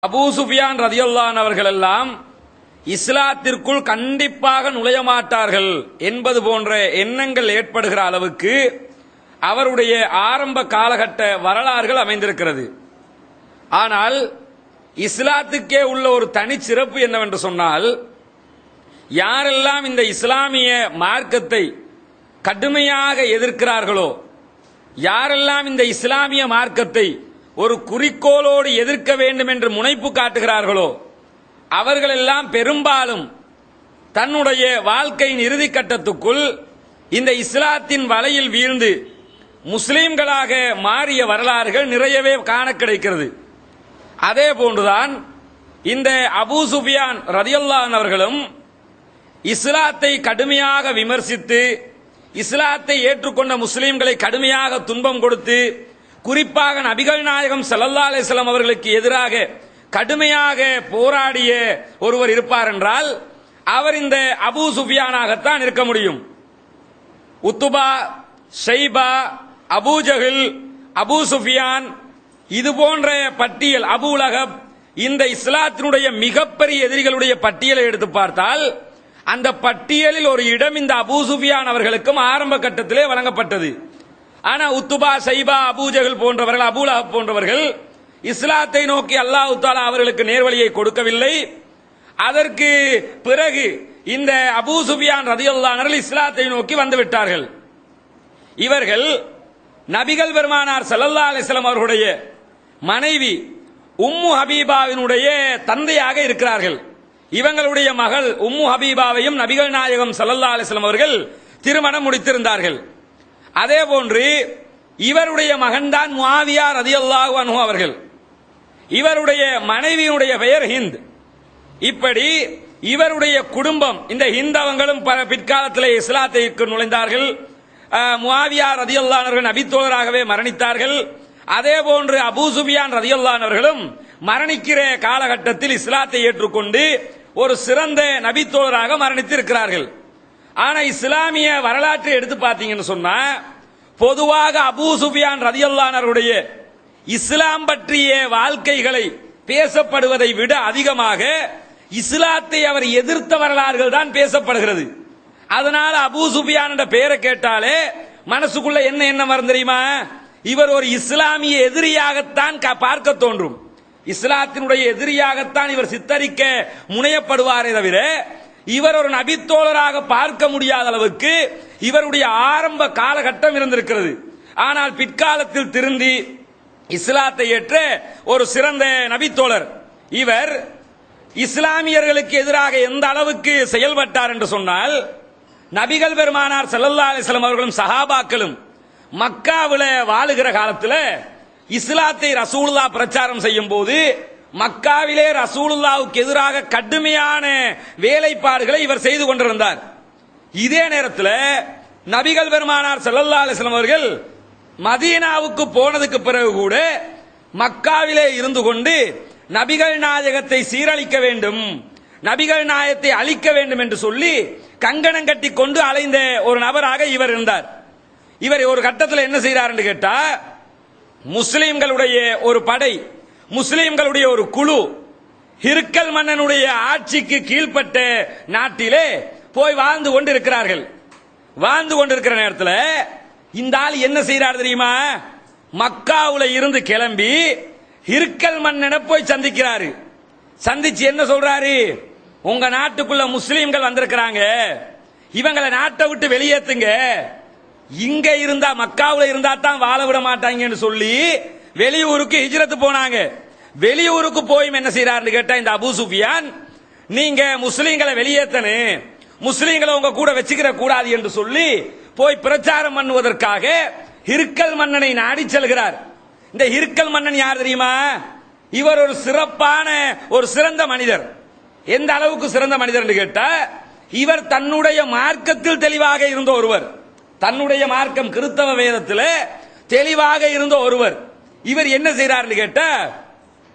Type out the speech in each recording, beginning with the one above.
Abu Sufiyan ரலியல்லாஹு அன்ஹு அவர்கள் எல்லாம் இஸ்லாத்திற்குள் கண்டிப்பாக நுழைய மாட்டார்கள் என்பது போன்ற எண்ணங்கள் ஏற்படுகிற அளவுக்கு அவருடைய ஆரம்ப காலகட்ட வரலாறுகள் அமைந்திருக்கிறது. ஆனால் இஸ்லாத்துக்கே உள்ள ஒரு தனி சிறப்பு என்னவென்று சொன்னால், யாரெல்லாம் இந்த இஸ்லாமிய மார்க்கத்தை கடுமையாக எதிர்க்கிறார்களோ, யாரெல்லாம் இந்த இஸ்லாமிய மார்க்கத்தை ஒரு குறிக்கோளோடு எதிர்க்க வேண்டும் என்று முனைப்பு காட்டுகிறார்களோ, அவர்களெல்லாம் பெரும்பாலும் தன்னுடைய வாழ்க்கையின் இறுதி கட்டத்துக்குள் இந்த இஸ்லாத்தின் வலையில் வீழ்ந்து முஸ்லிம்களாக மாறிய வரலாறுகள் நிறையவே காண கிடைக்கிறது. அதே போன்றுதான் இந்த அபூ சுஃபியான் ரலியல்லாஹு அன்ஹு அவர்களும் இஸ்லாத்தை கடுமையாக விமர்சித்து, இஸ்லாத்தை ஏற்றுக்கொண்ட முஸ்லிம்களை கடுமையாக துன்பம் கொடுத்து, குறிப்பாக நபிகள் நாயகம் ஸல்லல்லாஹு அலைஹி வஸல்லம் அவர்களுக்கு எதிராக கடுமையாக போராடிய ஒருவர் இருப்பார் என்றால் அவர் இந்த அபூ சுஃபியானாகத்தான் இருக்க முடியும். உத்துபா, ஷைபா, அபூ ஜஹல், அபூ சுஃபியான், இது போன்ற பட்டியல், அபூ லஹப், இந்த இஸ்லாத்தினுடைய மிகப்பெரிய எதிரிகளுடைய பட்டியலை எடுத்து பார்த்தால் அந்த பட்டியலில் ஒரு இடம் இந்த அபூ சுஃபியான் அவர்களுக்கும் ஆரம்ப கட்டத்திலே வழங்கப்பட்டது. ஆனா உத்துபா, ஷைபா, அபூ ஜஹல் போன்றவர்கள், அபூ லஹப் போன்றவர்கள் இஸ்லாத்தை நோக்கி அல்லாஹ் தஆலா அவர்களுக்கு நேர்வழியை கொடுக்கவில்லை. அதற்கு பிறகு இந்த அபூ சுஃபியான் ரலியல்லாஹு அன்ஹு இஸ்லாத்தை நோக்கி வந்து விட்டார்கள். இவர்கள் நபிகள் பெருமானார் ஸல்லல்லாஹு அலைஹி வஸல்லம் அவர்களுடைய மனைவி உம்மு ஹபீபாவினுடைய தந்தையாக இருக்கிறார்கள். இவங்களுடைய மகள் உம்மு ஹபீபாவையும் நபிகள் நாயகம் ஸல்லல்லாஹு அலைஹி வஸல்லம் அவர்கள் திருமணம் முடித்திருந்தார்கள். அதே போன்று இவருடைய மகன்தான் முஆவியா ரலியல்லாஹு அன்ஹு அவர்கள். இவருடைய மனைவியுடைய பெயர் ஹிந்த். இப்படி இவருடைய குடும்பம், இந்த ஹிந்த் அவங்களும் பிற்காலத்தில் இஸ்லாத்திற்கு நுழைந்தார்கள். முஆவியா ரலியல்லாஹு அன்ஹு நபித்தோழராகவே மரணித்தார்கள். அதே போன்று அபூ சுஃபியான் ரலியல்லாஹு அன்ஹு அவர்களும் மரணிக்கிற காலகட்டத்தில் இஸ்லாத்தை ஏற்றுக்கொண்டு ஒரு சிறந்த நபித்தோழராக மரணித்திருக்கிறார்கள். ஆனா இஸ்லாமிய வரலாற்றை எடுத்து பார்த்தீங்கன்னு சொன்னா, பொதுவாக அபூ சுஃபியான் ரலியல்லாஹு அன்ஹுடைய இஸ்லாம் பற்றிய வாழ்க்கைகளை பேசப்படுவதை விட அதிகமாக இஸ்லாத்தை அவர் எதிர்த்த வரலாறுகள் தான் பேசப்படுகிறது. அதனால அபூ சுஃபியான் என்ற பெயரை கேட்டாலே மனசுக்குள்ள என்ன எண்ணம் வரும் தெரியுமா? இவர் ஒரு இஸ்லாமிய எதிரியாகத்தான் பார்க்க தோன்றும். இஸ்லாத்தினுடைய எதிரியாகத்தான் இவர் சித்தரிக்க முனையப்படுவாரே தவிர இவர் ஒரு நபித்தோழராக பார்க்க முடியாத அளவுக்கு இவருடைய ஆரம்ப காலகட்டம் இருந்திருக்கிறது. ஆனால் பிற்காலத்தில் திருந்தி இஸ்லாத்தை ஏற்ற ஒரு சிறந்த நபித்தோழர். இவர் இஸ்லாமியர்களுக்கு எதிராக எந்த அளவுக்கு செயல்பட்டார் என்று சொன்னால், நபிகள் பெருமானார் ஸல்லல்லாஹு அலைஹி வஸல்லம் அவர்களும் சஹாபாக்களும் மக்காவில வாழுகிற காலத்தில் இஸ்லாத்தை ரசூலுல்லாஹ் பிரச்சாரம் செய்யும் போது மக்காவிலே ரசூலுல்லாஹ்வுக்கு எதிராக கடுமையான வேலைப்பாடுகளை இவர் செய்து கொண்டிருந்தார். இதே நேரத்தில் நபிகள் பெருமானார் ஸல்லல்லாஹு அலைஹி வஸல்லம் அவர்கள் மதீனாவுக்கு போனதுக்கு பிறகு கூட மக்காவிலே இருந்து கொண்டு நபிகள் நாயகத்தை சீரழிக்க வேண்டும், நபிகள் நாயகத்தை அழிக்க வேண்டும் என்று சொல்லி கங்கணம் கட்டி கொண்டு அலைந்த ஒரு நபராக இவர் இருந்தார். இவர் ஒரு கட்டத்தில் என்ன செய்கிறார் என்று கேட்டா, முஸ்லிம்களுடைய ஒரு படை, முஸ்லிம்களுடைய ஒரு குழு ஹிர்கல் மன்னனுடைய ஆட்சிக்கு கீழ்ப்பட்ட நாட்டிலே போய் வாழ்ந்து கொண்டிருக்கிறார்கள். வாழ்ந்து கொண்டிருக்கிற நேரத்தில் இந்த ஆள் என்ன செய்யறார் தெரியுமா? மக்காவுல இருந்து கிளம்பி ஹிர்கல் மன்னனை போய் சந்திக்கிறாரு. சந்திச்சு என்ன சொல்றாரு? உங்க நாட்டுக்குள்ள முஸ்லிம்கள் வந்திருக்கிறாங்க, இவங்களை நாட்டை விட்டு வெளியேத்துங்க, இங்க இருந்தா மக்காவுல இருந்தா தான் வாழ விட மாட்டாங்கன்னு சொல்லி வெளியூருக்கு ஹிஜ்ரத் போனாங்க. வெளியூருக்கு போய் என்ன செய்யறாருன்னு கேட்டா, இந்த அபூ சுஃபியான் நீங்க முஸ்லிம்களை வெளியேத்தனு, முஸ்லிம்களை உங்க கூட வச்சுக்கிற கூடாது என்று சொல்லி போய் பிரச்சாரம் பண்ணுவதற்காக ஹிர்கல் மன்னனை நாடி செல்கிறார். இந்த ஹிர்கல் மன்னன் யார் தெரியுமா? இவர் ஒரு சிறப்பான ஒரு சிறந்த மனிதர். எந்த அளவுக்கு சிறந்த மனிதர் என்று கேட்டா, இவர் தன்னுடைய மார்க்கத்தில் தெளிவாக இருந்த ஒருவர், தன்னுடைய மார்க்கம் கிறிஸ்தவ வேதத்தில் தெளிவாக இருந்த ஒருவர். இவர் என்ன செய்யறாருன்னு கேட்டா,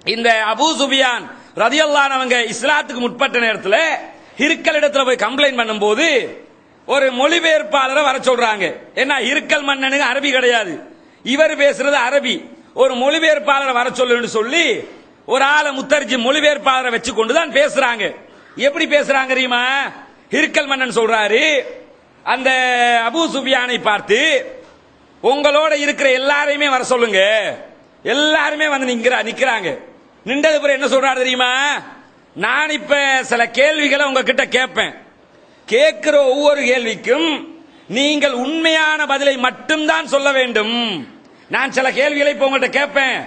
இந்த அபூ சுஃபியான் ரலியல்லாஹு அன்ஹு அவங்க இஸ்லாத்துக்கு முற்பட்ட நேரத்தில் ஹிர்கல் இடத்துல போய் கம்ப்ளைண்ட் பண்ணும்போது ஒரு மொழிபெயர்ப்பாளரை வர சொல்றாங்க. ஏன்னா ஹிர்கல் மன்னனுக்கு அரபி கிடையாது, இவர் பேசுறது அரபி. ஒரு மொழிபெயர்ப்பாளரை வர சொல்லுன்னு சொல்லி ஒரு ஆளை முத்தரிச்சு மொழிபெயர்ப்பாளரை வச்சு கொண்டுதான் பேசுறாங்க. எப்படி பேசுறாங்க தெரியுமா? ஹிர்கல் மன்னன் சொல்றாரு, அந்த அபூ சுஃபியானை பார்த்து உங்களோட இருக்கிற எல்லாரையுமே வர சொல்லுங்க. எல்லாருமே வந்து நிக்கிறாங்க. நின்றது பிறகு என்ன சொல்றாரு தெரியுமா? நான் இப்ப சில கேள்விகளை உங்ககிட்ட கேட்பேன். கேட்கிற ஒவ்வொரு கேள்விக்கும் நீங்கள் உண்மையான பதிலை மட்டும்தான் சொல்ல வேண்டும். நான் சில கேள்விகளை இப்ப உங்கள்கிட்ட கேட்பேன்.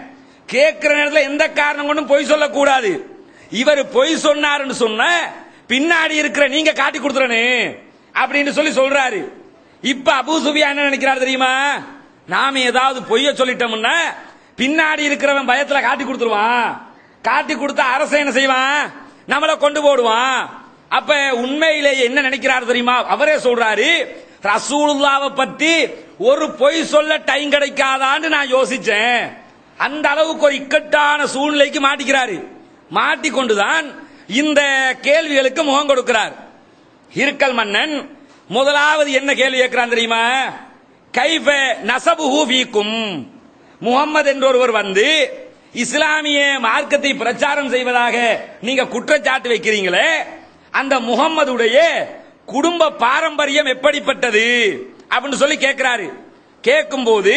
கேட்கிற நேரத்தில் எந்த காரணம் கொண்டும் பொய் சொல்லக்கூடாது. இவர் பொய் சொன்னாருன்னு சொன்ன பின்னாடி இருக்கிற நீங்க காட்டி கொடுத்துறனு அப்படின்னு சொல்றாரு. இப்ப அபூ சுஃபியான் என்ன நினைக்கிறார் தெரியுமா? நாம ஏதாவது பொய்ய சொல்லிட்டோம்னா பின்னாடி இருக்கிறவன் பயத்துல காட்டி கொடுத்துருவான். காட்டி கொடுத்தா அரசு என்ன செய்வான்? நம்மள கொண்டு போடுவான். அப்ப உண்மையிலேயே என்ன நினைக்கிறார் தெரியுமா? அவரே சொல்றாரு, ரசூலுல்லாவை பத்தி ஒரு பொய் சொல்ல டைம் கிடைக்காதான்னு நான் யோசிச்சேன். அந்த அளவுக்கு ஒரு இக்கட்டான சூழ்நிலைக்கு மாட்டிக்கிறாரு. மாட்டிக்கொண்டுதான் இந்த கேள்விகளுக்கு முகம் கொடுக்கிறார். ஹிர்கல் மன்னன் முதலாவது என்ன கேள்வி கேட்கிறான் தெரியுமா? கைஃப நஸபுஹு ஃபீக்கும், முகம்மது என்ற ஒருவர் வந்து இஸ்லாமிய மார்க்கத்தை பிரச்சாரம் செய்வதாக நீங்க குற்றச்சாட்டு வைக்கிறீங்களே, அந்த முகம்மதுடைய குடும்ப பாரம்பரியம் எப்படிப்பட்டது அப்படின்னு சொல்லி கேட்கிறாரு. கேட்கும்போது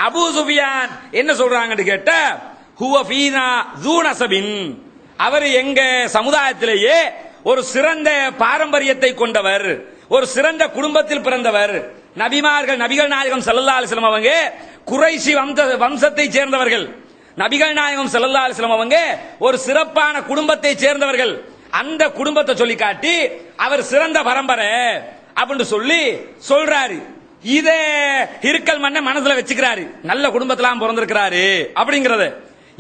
அபூ சுஃபியான் என்ன சொல்றாங்கன்னு கேட்டா, ஹுவ ஃபீனா ஸூ நஸபின், அவர் எங்க சமுதாயத்திலேயே ஒரு சிறந்த பாரம்பரியத்தை கொண்டவர், ஒரு சிறந்த குடும்பத்தில் பிறந்தவர். நபிகள் நாயகம் ஸல்லல்லாஹு அலைஹி வஸல்லம் அவங்க குறைஷி வம்சத்தை சேர்ந்தவர்கள். நபிகள் நாயகம் ஸல்லல்லாஹு அலைஹி வஸல்லம் அவங்க ஒரு சிறப்பான குடும்பத்தை சேர்ந்தவர்கள். அந்த குடும்பத்தை சொல்லி காட்டி அவர் சிறந்த பரம்பரை அப்படின்னு சொல்றாரு. இத ஹிர்கல் மன்னன் மனசுல வச்சுக்கிறாரு. நல்ல குடும்பத்திலாம் பிறந்திருக்கிறாரு அப்படிங்கறத.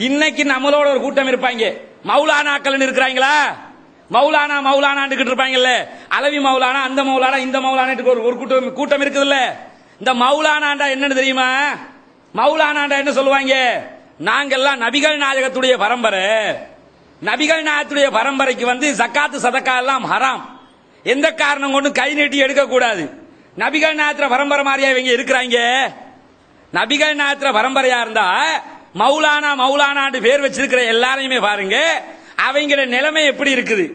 இன்னைக்கு நம்மளோட ஒரு கூட்டம் இருப்பாங்க, மௌலானாக்கள் இருக்கிறாங்களா? மௌலானா இருப்பாங்கல்ல, அலவி மௌலானா, அந்த மௌலானா, இந்த மௌலானா ஒரு கூட்டம் இருக்குதுல்ல. இந்த மௌலானாண்டா என்னன்னு தெரியுமா? மௌலானாண்டா என்ன சொல்லுவாங்க? நாங்கெல்லாம் நபிகள் நாயகத்துடைய பரம்பரை. நபிகள் நாயகத்துடைய பரம்பரைக்கு வந்து ஜக்காத்து சதக்கா எல்லாம் ஹராம். எந்த காரணம் கொண்டு கை நீட்டி எடுக்க கூடாது. நபிகள் நாயகத்துல பரம்பரை மாதிரியா இவங்க இருக்கிறாங்க? நபிகள் நாயகத்துல பரம்பரையா இருந்தா மௌலானா பேர் வச்சிருக்கிற எல்லாரையுமே பாருங்க, அவங்களோட நிலைமை எப்படி இருக்குது,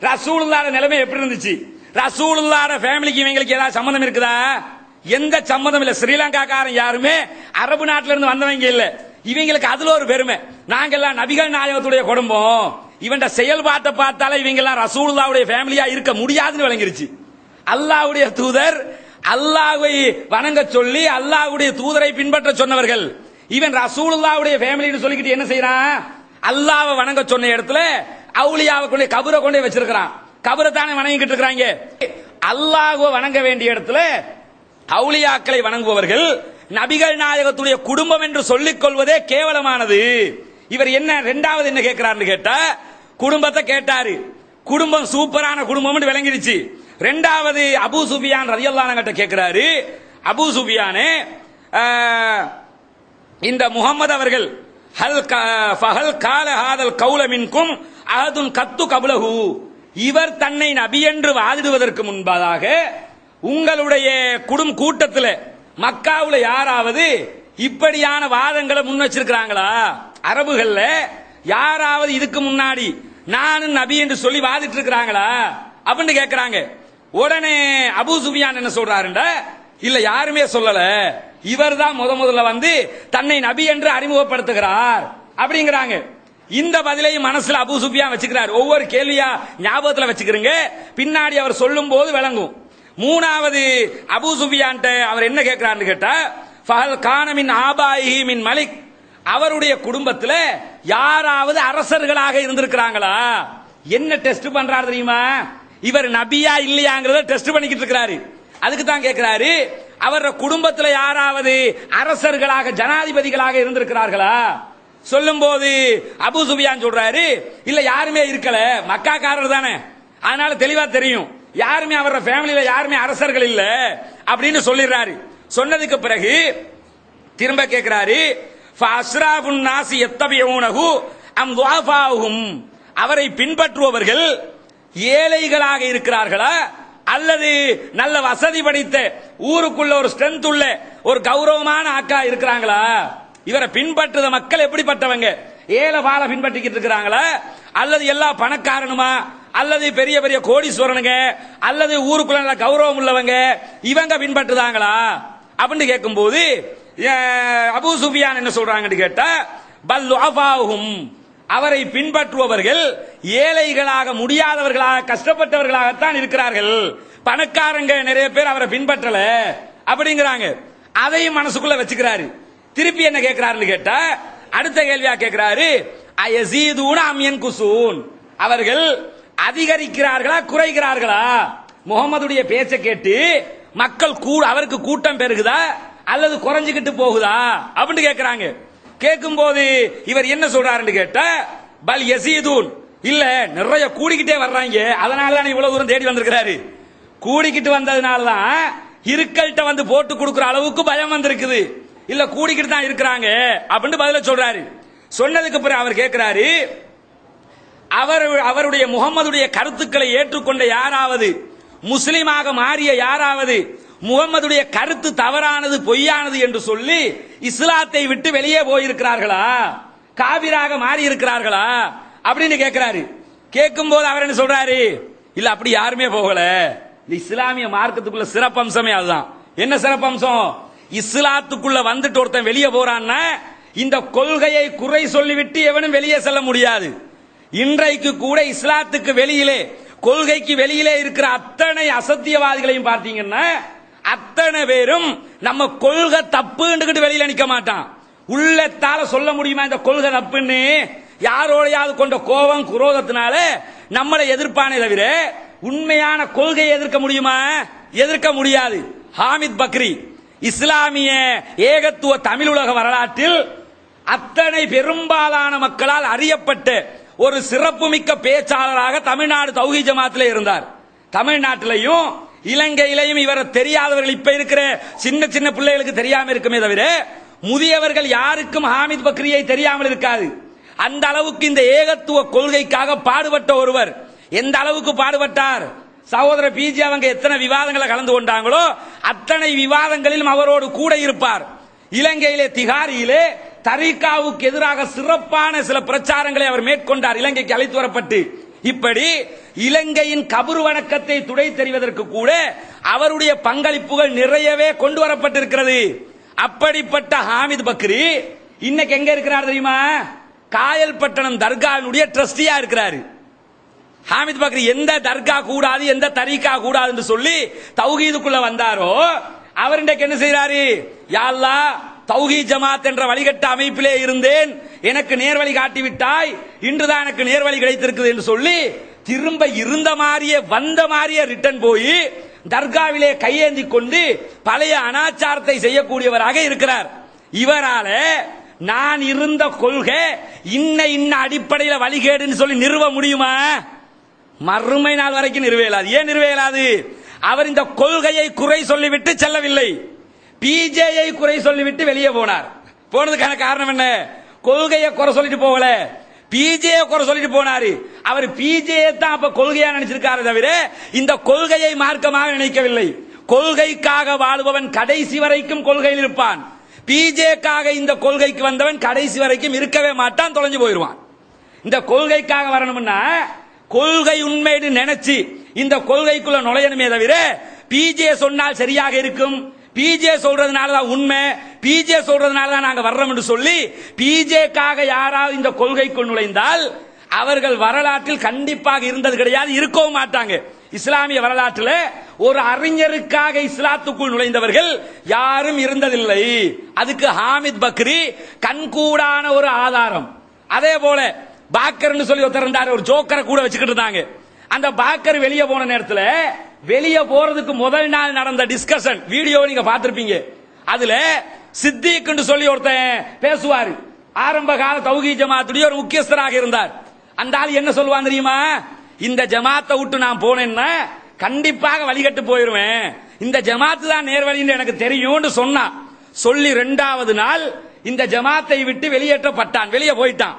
ரசூலுல்லாஹ் நிலைமை எப்படி இருந்துச்சு? ரசூலுல்லாஹ் ஃபேமிலிக்கு இவங்களுக்கு ஏதாவது சம்பந்தம் இருக்குதா? எந்த சம்பந்தம் இல்ல. ஸ்ரீலங்காக்காரன் யாருமே அரபு நாட்டில இருந்து வந்தவங்க இல்ல. இவங்களுக்கு அதுல ஒரு பெருமை, நாங்கெல்லாம் நபிகள் நாயகத்துடைய குடும்பம். இவன் செயல்பாட்டை பார்த்தாலே இவங்க எல்லாம் ரசூலுல்லாஹ்வுடைய ஃபேமிலியா இருக்க முடியாதுன்னு விளங்கிருச்சு. அல்லாஹ்வுடைய தூதர் அல்லாஹ்வை வணங்க சொல்லி அல்லாஹ்வுடைய தூதரை பின்பற்ற சொன்னவர்கள். இவன் ரசூலுல்லாஹ்வுடைய ஃபேமிலின்னு சொல்லிக்கிட்டு என்ன செய்யறான்? அல்லாஹ்வை வணங்க சொன்ன இடத்துல அவுலியாவை கொண்டு கபரை கொண்டு வச்சிருக்கிறான். கபரை தானே வணங்கிட்டு இருக்கிறாங்க. அல்லாஹ்வை வணங்க வேண்டிய இடத்துல அவுலியாக்களை வணங்குபவர்கள் நபிகள் நாயகத்துடைய குடும்பம் என்று சொல்லிக் கொள்வதே கேவலமானது. இவர் என்ன இரண்டாவது என்ன கேட்கிறார்னு கேட்டா, குடும்பத்தை கேட்டாரு. குடும்பம் சூப்பரான குடும்பம் விளங்கிடுச்சு. இரண்டாவது அபூ சுஃபியான் ரலியல்லாஹு அன்ஹு கிட்ட கேட்கிறாரு, அபூ சுஃபியானே, இந்த முகமது அவர்கள் ஃபஹல் கால ஹாதல் கௌல மின்கும் அஹதுன் கத்து கப்லஹு, இவர் தன்னை நபி என்று வாதிடுவதற்கு முன்பதாக உங்களுடைய கூட்டத்தில் மக்காவுல யாராவது இப்படியான வாதங்களை முன் வச்சிருக்கிறாங்களா? அரபுகள்ல யாராவது இதுக்கு முன்னாடி நானும் நபி என்று சொல்லி வாதிட்டு இருக்கிறாங்களா அப்படின்னு கேட்கிறாங்க. உடனே அபூ சுஃபியான் என்ன சொல்றாருண்டா, இல்ல யாருமே சொல்லல, இவர் தான் முதல்ல வந்து தன்னை நபி என்று அறிமுகப்படுத்துகிறார் அப்படிங்கிறாங்க. இந்த பதிலையும் மனசுல அபூ சுஃபியான் வச்சுக்கிறார். ஒவ்வொரு கேள்வியா ஞாபகத்துல வச்சுக்கிறீங்க, பின்னாடி அவர் சொல்லும் போது விளங்கும். மூணாவது அபூ சுஃபியான் அவர் என்ன கேட்கிறார்னு கேட்டா, ஃபஹல் கான மின் ஆபாயிஹி மின் மலிக், அவருடைய குடும்பத்தில் யாராவது அரசர்களாக இருந்திருக்கிறாங்களா? என்ன டெஸ்ட் பண்றாரு தெரியுமா? இவர் நபியா இல்லையாங்கிறத டெஸ்ட் பண்ணிக்கிட்டு இருக்கிறாரு. அதுக்கு தான் கேட்கிறாரு, அவருடைய குடும்பத்தில் யாராவது அரசர்களாக ஜனாதிபதிகளாக இருந்திருக்கிறார்களா? சொல்லும் போது அபூ சுஃபியான் சொல்றாரு, இல்ல யாருமே இருக்கல, மக்காக்காரர் தானே, அதனால தெளிவா தெரியும், யாருமே அவரோட ஃபேமிலியில யாருமே அரசர்கள் இல்ல அப்படின்னு சொல்லிடுறாரு. சொன்னதுக்கு பிறகு திரும்ப கேட்கிறாரு, ஃபஅஸ்ராபுன் நாசி யத்தபியூனஹு அம் துஆஃபாஹும், அவரை பின்பற்றுபவர்கள் ஏழைகளாக இருக்கிறார்களா அல்லது நல்ல வசதி படைத்த ஊருக்குள்ள ஒரு ஸ்ட்ரென்த் உள்ள ஒரு கௌரவமான ஆக்கா இருக்கிறாங்களா? இவரை பின்பற்றுத மக்கள் எப்படிப்பட்டவங்க? ஏழை பால பின்பற்றிக்கிட்டு இருக்கிறாங்களா அல்லது எல்லா பணக்காரனுமா அல்லது பெரிய பெரிய கோடீஸ்வரனுங்க அல்லது ஊருக்குள்ள கௌரவம் உள்ளவங்க இவங்க பின்பற்றுதாங்களா அப்படின்னு கேட்கும்போது அபூ சுஃபியான் என்ன சொல்றாங்கன்னு கேட்டா பல் துஅஃபாஹும், அவரை பின்பற்றுபவர்கள் ஏழைகளாக முடியாதவர்களாக கஷ்டப்பட்டவர்களாகத்தான் இருக்கிறார்கள், பணக்காரங்க நிறைய பேர் அவரை பின்பற்றல அப்படிங்கிறாங்க. அதையும் மனசுக்குள்ள வச்சுக்கிறாரு. திருப்பி என்ன கேட்கிறாருன்னு கேட்டா அடுத்த கேள்வியா கேட்கிறாரு, அயஸீதுன அம் யன்குஸூன், அவர்கள் அதிகரிக்கிறார்களா குறைகிறார்களா? முகமதுடைய பேச்சை கேட்டு மக்கள் அவருக்கு கூட்டம் பெருகுதா அல்லது குறைஞ்சுக்கிட்டு போகுதா அப்படின்னு கேட்கிறாங்க. கேட்கும் போது இவர் என்ன சொல்றாருன்னு கேட்டா பல் யஸீதுன், இல்ல நிறைய கூடிக்கிட்டே வர்றாங்க, அதனாலதான் இவ்வளவு தூரம் தேடி வந்திருக்கிறாரு. கூடிக்கிட்டு வந்ததுனாலதான் இருக்கல்கிட்ட வந்து போட்டு கொடுக்கிற அளவுக்கு பயம் வந்திருக்குது, இல்ல கூடிக்கிட்டு தான் இருக்கிறாங்க அப்படின்னு பதில சொல்றாரு. சொன்னதுக்கு பிறகு அவர் கேட்கிறாரு, அவருடைய முகம்மதுடைய கருத்துக்களை ஏற்றுக்கொண்ட யாராவது, முஸ்லிமாக மாறிய யாராவது முகம்மதுடைய கருத்து தவறானது பொய்யானது என்று சொல்லி இஸ்லாத்தை விட்டு வெளியே போயிருக்கிறார்களா, காபிராக மாறி இருக்கிறார்களா அப்படின்னு கேட்கிறாரு. கேட்கும் போது அவர் என்ன சொல்றாரு, இல்ல அப்படி யாருமே போகல, இஸ்லாமிய மார்க்கத்துக்குள்ள சிறப்பம்சமே அதுதான். என்ன சிறப்பம்சம்? இஸ்லாத்துக்குள்ள வந்துட்டு ஒருத்தன் வெளியே போறான்னா இந்த கொள்கையை குறை சொல்லிவிட்டு எவனும் வெளியே செல்ல முடியாது. இன்றைக்கு கூட இஸ்லாத்துக்கு வெளியிலே, கொள்கைக்கு வெளியிலே இருக்கிற அத்தனை அசத்தியவாதிகளையும் பார்த்தீங்கன்னா அத்தனை பேரும் நம்ம கொள்கை தப்புன்னு வெளியில நிக்க மாட்டான். உள்ளத்தால சொல்ல முடியுமா இந்த கொள்கை தப்புன்னு? யாரோடையாவது கொண்ட கோபம் குரோதத்தினால நம்மளை எதிர்ப்பானே தவிர உண்மையான கொள்கையை எதிர்க்க முடியுமா? எதிர்க்க முடியாது. ஹாமித் பக்ரி இஸ்லாமிய ஏகத்துவ தமிழுலக வரலாற்றில் அத்தனை பெரும்பாலான மக்களால் அறியப்பட்ட ஒரு சிறப்புமிக்க பேச்சாளராக தமிழ்நாடு தௌஹீத் ஜமாத்தில் இருந்தார். தமிழ்நாட்டிலையும் இலங்கையிலையும் இவர் தெரியாதவர்கள் இப்ப இருக்கிற சின்ன சின்ன பிள்ளைகளுக்கு தெரியாம இருக்குமே தவிர முதியவர்கள் யாருக்கும் ஹாமித் பக்ரியை தெரியாமல் இருக்காது. அந்த அளவுக்கு இந்த ஏகத்துவ கொள்கைக்காக பாடுபட்ட ஒருவர். எந்த அளவுக்கு பாடுபட்டார்? சகோதர பிஜி அவங்க எத்தனை விவாதங்களை கலந்து கொண்டாங்களோ அத்தனை விவாதங்களிலும் அவரோடு கூட இருப்பார். இலங்கையிலே திகாரியிலே தரீகாவுக்கு எதிராக சிறப்பான சில பிரச்சாரங்களை அவர் மேற்கொண்டார், இலங்கைக்கு அழைத்து வரப்பட்டு. இப்படி இலங்கையின் கபரு வணக்கத்தை துடை தெரிவதற்கு கூட அவருடைய பங்களிப்புகள் நிறையவே கொண்டு வரப்பட்டிருக்கிறது. அப்படிப்பட்ட ஹாமித் பக்ரி இன்னைக்கு எங்க இருக்கிறார் தெரியுமா? காயல்பட்டணம் தர்காவினுடைய ட்ரஸ்டியா இருக்கிறாரு. ஹாமித் பக்ரி எந்த தர்கா கூடாது எந்த தரீகா கூடாது என்று சொல்லி தௌஹீதுக்குள்ள வந்தாரோ அவர் இன்றைக்கு என்ன செய்யறாரு? யா அல்லாஹ், தௌஹீத் ஜமாத் என்ற வழிகட்ட அமைப்பிலே இருந்தேன், எனக்கு நேர்வழி காட்டி விட்டாய், இன்றுதான் எனக்கு நேர்வழி கிடைத்திருக்குது என்று சொல்லி திரும்ப இருந்த மாதிரியே வந்த மாதிரியே ரிட்டர்ன் போய் தர்காவிலே கையேந்தி கொண்டு பழைய அனாச்சாரத்தை செய்யக்கூடியவராக இருக்கிறார். இவரால நான் இருந்த கொள்கை இன்ன அடிப்படையில் வழிகேடுன்னு சொல்லி நிறுவ முடியுமா? மறுமை நாள் வரைக்கும் நிறுவையலாது. ஏன் நிறுவையலாது? அவர் இந்த கொள்கையை குறை சொல்லிவிட்டு செல்லவில்லை, பிஜேயை குறை சொல்லிவிட்டு வெளியே போனார். போனதுக்கான காரணம் என்ன? கொள்கையை குறை சொல்லிட்டு போகல, பிஜே குறை சொல்லிட்டு போனாரு. அவர் பிஜே தான் அப்ப கொள்கையா நினைச்சிருக்காரு தவிர இந்த கொள்கையை மார்க்கமாக நினைக்கவில்லை. கொள்கைக்காக வாழ்பவன் கடைசி வரைக்கும் கொள்கையில் இருப்பான். பிஜேக்காக இந்த கொள்கைக்கு வந்தவன் கடைசி வரைக்கும் இருக்கவே மாட்டான், தொலைஞ்சு போயிடுவான். இந்த கொள்கைக்காக வரணும்னா கொள்கை உண்மைன்னு நினைச்சு இந்த கொள்கைக்குள்ள நுழையணுமே தவிர பிஜே சொன்னால் சரியாக இருக்கும், பிஜே சொல்றதுனால தான் உண்மை, பிஜே சொல்றதுனால தான் நாங்க வர்றோம் என்று சொல்லி பிஜேக்காக யாராவது இந்த கொள்கைக்குள் நுழைந்தால் அவர்கள் வரலாற்றில் கண்டிப்பாக இருந்தது கிடையாது, இருக்கவும் மாட்டாங்க. இஸ்லாமிய வரலாற்றில் ஒரு அறிஞருக்காக இஸ்லாத்துக்குள் நுழைந்தவர்கள் யாரும் இருந்ததில்லை. அதுக்கு ஹாமித் பக்ரி கண்கூடான ஒரு ஆதாரம். அதே போல பாக்கர் சொல்லி ஒருத்தர் இருந்தார், ஒரு ஜோக்கரை கூட வச்சுக்கிட்டு இருந்தாங்க. அந்த பாக்கர் வெளியே போன நேரத்தில் வெளியே போறதுக்கு முதல் நாள் நடந்த டிஸ்கஷன் வீடியோ நீங்க பார்த்திருப்பீங்க. அதுல சித்திக் என்று சொல்லி ஒருத்தன் பேசுவாரு, ஆரம்ப கால தௌஹீத் ஜமாத்துடைய ஒரு முக்கியஸ்தராக இருந்தார். அந்த ஆள் என்ன சொல்லுவான் தெரியுமா? இந்த ஜமாத்தை விட்டு நான் போனேன்னா கண்டிப்பாக வழிகட்டு போயிருவேன், இந்த ஜமாத்து தான் நேர்வழின்னு எனக்கு தெரியும் சொன்னான். சொல்லி 2வது நாள் இந்த ஜமாத்தை விட்டு வெளியேற்றப்பட்டான், வெளியே போயிட்டான்.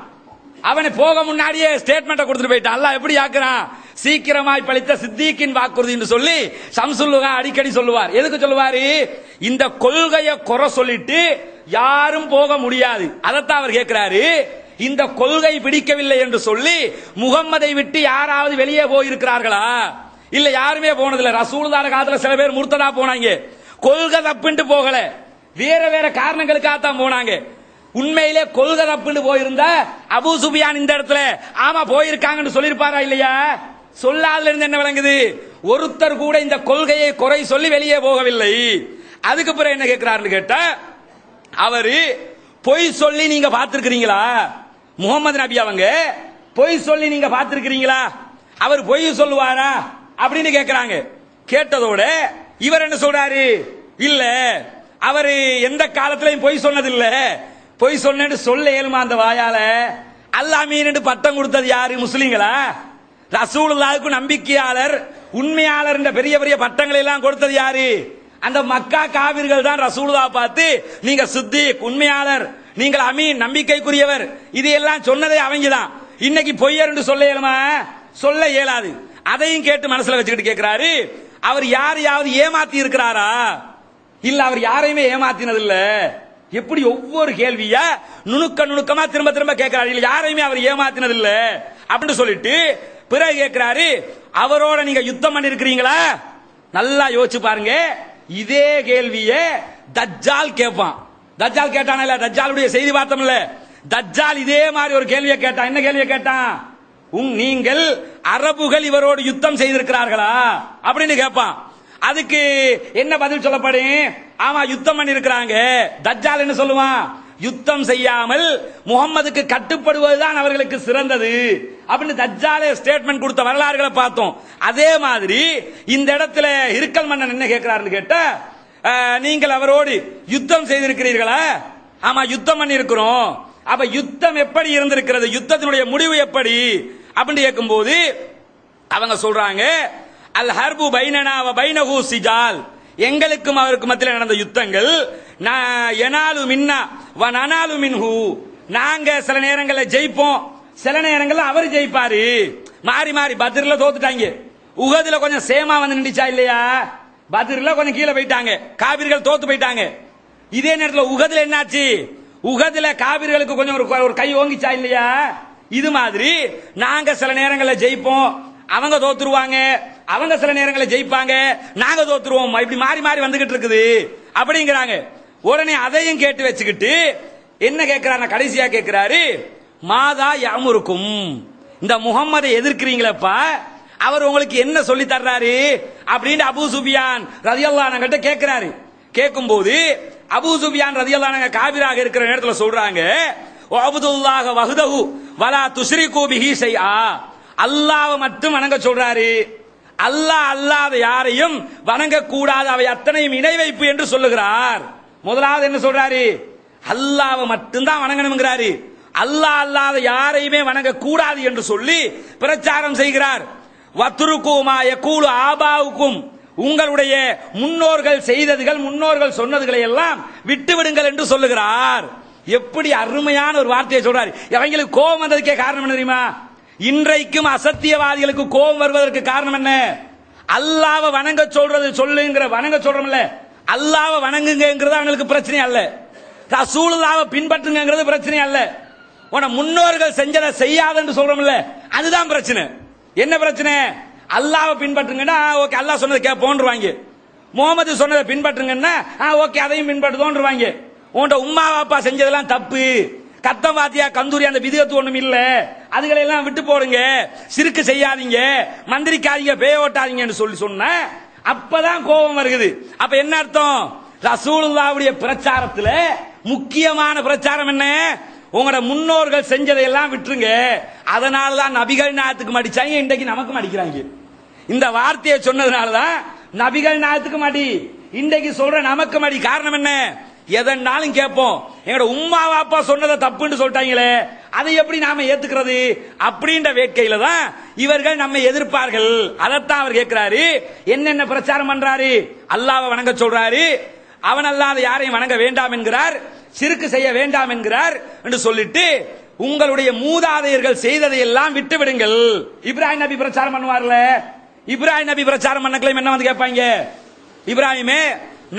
அவனை போக முன்னாடியே ஸ்டேட்மெண்ட் கொடுத்துட்டு போயிட்டான். அல்லாஹ் எப்படி ஆக்குறான்? சீக்கிரமாய் பழித்த சித்திக்கின் வாக்குறுதி என்று சொல்லி ஷம்சுல்லுஹா அடிக்கடி சொல்லுவார். எதுக்கு சொல்லுவாரு? இந்த கொள்கையை குறை சொல்லிட்டு யாரும் போக முடியாது. அதைத்தான் அவர் கேட்கிறாரு. இந்த கொள்கை பிடிக்கவில்லை என்று சொல்லி முகம்மதை விட்டு யாராவது வெளியே போயிருக்கிறார்களா? இல்ல, யாருமே போனதில்லை. ரசூலுல்லாஹ் காலத்துல சில பேர் முர்த்ததா போனாங்க, கொள்கை தப்புன்னு போகல, வேற வேற காரணங்களுக்காக தான் போனாங்க. உண்மையிலே கொள்கை தப்புன்னு போயிருந்தா அபூ சுஃபியான் இந்த இடத்துல ஆமா போயிருக்காங்கன்னு சொல்லிருப்பாரா இல்லையா? சொல்லாதுல இருந்து என்ன விளங்குது? ஒருத்தர் கூட இந்த கொள்கையை குறை சொல்லி வெளியே போகவில்லை. அதுக்கு பிறகு என்ன கேட்கிறாருன்னு கேட்டா, அவரு பொய் சொல்லி நீங்க பார்த்திருக்கிறீங்களா? முகமது நபி அவங்க பொய் சொல்லி நீங்க பார்த்திருக்கிறீங்களா? அவர் பொய் சொல்லுவாரா அப்படின்னு கேட்கிறாங்க. கேட்டதோட இவர் என்ன சொல்றாரு? இல்ல, அவரு எந்த காலத்திலையும் பொய் சொன்னதில்ல. பொய் சொன்னேன்னு சொல்ல ஏழுமா அந்த வாயால? அல்லாமீன் பட்டம் கொடுத்தது யாரு? முஸ்லிம்களா? ரசூலுல்லாஹ்வுக்கு நம்பிக்கையாளர், உண்மையாளர் என்ற பெரிய பெரிய பட்டங்களை எல்லாம் கொடுத்தது யாரு? அந்த மக்கா காவிர்கள் தான் ரசூலுல்லாஹ் பார்த்து நீங்க சித்திக் உண்மையாளர், நீங்கள் அமீன் நம்பிக்கைக்குரியவர், இது எல்லாம் சொன்னதே அவங்க தான். இன்னைக்கு பொய்யர் என்று சொல்ல இயலுமா? சொல்ல இயலாது. அதையும் கேட்டு மனசுல வச்சுக்கிட்டு கேட்கிறாரு, அவர் யாரையாவது ஏமாத்தி இருக்கிறாரா? இல்ல, அவர் யாரையுமே ஏமாத்தினது இல்ல. எப்படி ஒவ்வொரு கேள்வியா நுணுக்கமா திரும்ப திரும்ப கேட்கிறாரு. இல்ல, யாரையுமே அவர் ஏமாத்தினது இல்ல அப்படின்னு சொல்லிட்டு பிறகு கேட்கிறாரு, அவரோட நீங்க யுத்தம் பண்ணி இருக்கிறீங்களா? நல்லா யோசிச்சு பாருங்க. இதே கேள்வியே தஜ்ஜால் கேட்பான். தஜ்ஜால் கேட்டான இல்ல, தஜ்ஜாலுடைய செய்தி பார்த்தோம்ல, தஜ்ஜால் இதே மாதிரி ஒரு கேள்வியை கேட்டான். என்ன கேள்வியை கேட்டான்? நீங்கள் அரபுகள் இவரோடு யுத்தம் செய்திருக்கிறார்களா அப்படின்னு கேட்பான். அதுக்கு என்ன பதில் சொல்லப்படும்? ஆமா, யுத்தம் பண்ணி இருக்கிறாங்க. தஜ்ஜால் என்ன சொல்லுவான்? யுத்தம் செய்யாமல் முகம்மதுக்கு கட்டுப்படுவதுதான் அவர்களுக்கு சிறந்தது அப்படின்னு தஜ்ஜாலே ஸ்டேட்மெண்ட் கொடுத்த வரலாறுகளை பார்த்தோம். அதே மாதிரி இந்த இடத்துல இருக்கல் மன்னன் என்ன கேட்கிறாருன்னு கேட்டா, நீங்கள் அவரோடு யுத்தம் செய்திருக்கிறீர்களா? ஆமா, யுத்தம் பண்ணி இருக்கிறோம். அப்ப யுத்தம் எப்படி இருந்திருக்கிறது? யுத்தத்தினுடைய முடிவு எப்படி அப்படின்னு கேட்கும்போது அவங்க சொல்றாங்க, அல் ஹர்பு பைனனா வ பைனஹு சிஜால், எங்களுக்கும் அவருக்கு மத்தியில் நடந்த யுத்தங்கள், யனாலு மின்னா வ நனாலு மின்ஹு, நாங்க சில நேரங்களில் ஜெயிப்போம், சில நேரங்களில் அவர் ஜெயிப்பாரு, மாறி மாறி. பத்ர்ல தோத்துட்டாங்க, உஹதுல கொஞ்சம் சேமா வந்து நின்றுச்சா இல்லையா? பத்ர்ல கொஞ்சம் கீழே போயிட்டாங்க, காபிர்கள் தோத்து போயிட்டாங்க. இதே நேரத்தில் உஹதுல என்னாச்சு? உஹதுல காபிர்களுக்கு கொஞ்சம் ஒரு கை ஓங்கிச்சா இல்லையா? இது மாதிரி நாங்க சில நேரங்களில் ஜெயிப்போம், அவங்க தோத்துருவாங்க, அவங்க சில நேரங்களில் ஜெயிப்பாங்க, நாங்க தோத்துருவோம், இப்படி மாறி மாறி வந்துகிட்டு இருக்குது அப்படிங்கிறாங்க. உடனே அதையும் கேட்டு வச்சுக்கிட்டு என்ன கேட்கிறாரு? கடைசியா கேட்கிறாரு, மாதா யாமுருக்கும், இந்த முகம்மதை எதிர்க்கிறீங்களப்பா, அவர் உங்களுக்கு என்ன சொல்லி தர்றாரு அப்படின்னு அபூ சுஃபியான் ரலியல்லாஹு அன்ஹு கிட்ட கேட்கிறாரு. கேட்கும்போது அபூ சுஃபியான் ரலியல்லாஹு அன்ஹு காபிராக இருக்கிற நேரத்தில் சொல்றாங்க, வஅபுதுல்லாஹ வஹ்தஹு வலா துஷ்ரிகு பிஹி ஷைஆ, அல்லாஹ்வை மட்டும் வணங்க சொல்றாரு, அல்லாஹ் அல்லாத யாரையும் வணங்க கூடாது, அவை அத்தனையும் இணை வைப்பு என்று சொல்லுகிறார். முதலாவது என்ன சொல்றாரு? அல்லாஹ்வை மட்டும்தான் வணங்கணும்ங்கிறாரு, அல்லாஹ் அல்லாத யாரையுமே வணங்க கூடாது என்று சொல்லி பிரச்சாரம் செய்கிறார். வத்ருகுமா யகூலு ஆபாவுக்கும், உங்களுடைய முன்னோர்கள் செய்ததுகள், முன்னோர்கள் சொன்னதுகளை எல்லாம் விட்டு விடுங்கள் என்று சொல்லுகிறார். எப்படி அருமையான ஒரு வார்த்தையை சொல்றாரு. அவங்களுக்கு கோபம் வந்ததுக்கே காரணம் என்ன தெரியுமா? இன்றைக்கும் அசத்தியவாதிகளுக்கு கோபம் வருவதற்கு காரணம் என்ன? அல்லாஹ்வை வணங்க சொல்றது, சொல்லுங்கிற வணங்க சொல்றோம்ல, அல்லாஹ்வை வணங்குங்கிறது அவங்களுக்கு பிரச்சனை அல்ல, ரசூலுல்லாஹ்வை பின்பற்றுங்கிறது பிரச்சனை அல்ல, உன முன்னோர்கள் செஞ்சதை செய்யாதுன்னு சொல்றோம்ல, அதுதான் பிரச்சனை. என்ன பிரச்சனை? அல்லாஹ்வை பின்பற்றுங்கன்னா ஓகே, அல்லாஹ் சொன்னதை கேட்போன்றுவாங்க, முகமது சொன்னதை பின்பற்றுங்கன்னா ஓகே அதையும் பின்பற்றுதோன்றுவாங்க. உன்ட உம்மா அப்பா செஞ்சதெல்லாம் தப்பு, கத்தம் வாத்தியா கந்தூரி அந்த விதியத்து ஒண்ணும் இல்ல, அதுகளை எல்லாம் விட்டு போடுங்க, சிறுக்கு செய்யாதீங்க, மந்திரிக்காதீங்க, பேய ஓட்டாதீங்கன்னு சொல்லி சொன்ன அப்பதான் கோபம் வருகிறது. அப்ப என்ன அர்த்தம்? ரசூலுல்லாஹ்வுடைய பிரச்சாரத்துல முக்கியமான பிரச்சாரம் என்ன? உங்களோட முன்னோர்கள் செஞ்சதையெல்லாம் விட்டுருங்க, அதனாலதான் நபிகள் நாயத்துக்கு மடிச்சாங்க, இன்றைக்கு நமக்கு மடிக்கிறாங்க. இந்த வார்த்தையை சொன்னதுனாலதான் நபிகள் நாயத்துக்கு மடி, இன்றைக்கு சொல்ற நமக்கு மடி. காரணம் என்ன? எதனாலும் கேட்போம், எங்களோட உம்மா அப்பா சொன்னதை தப்புன்னு சொல்லிட்டாங்களே, அதை எப்படி நாம ஏத்துக்கிறது அப்படின்ற வேட்கையில தான் இவர்கள் நம்மை எதிர்ப்பார்கள். அதைத்தான் அவர் கேட்கிறாரு. என்னென்ன பிரச்சாரம் பண்றாரு? அல்லாஹ்வை வணங்க சொல்றாரு, அவன் அல்லாத யாரையும் வணங்க வேண்டாம் என்கிறார், சிறுக்கு செய்ய வேண்டாம் என்கிறார் என்று சொல்லிட்டு உங்களுடைய மூதாதையர்கள் செய்ததை எல்லாம் விட்டு விடுங்கள். இப்ராஹிம் நபி பிரச்சாரம் பண்ணுவார்ல, இப்ராஹிம் நபி பிரச்சாரம் பண்ணக்கலையும் என்ன வந்து கேட்பாங்க? இப்ராஹிமே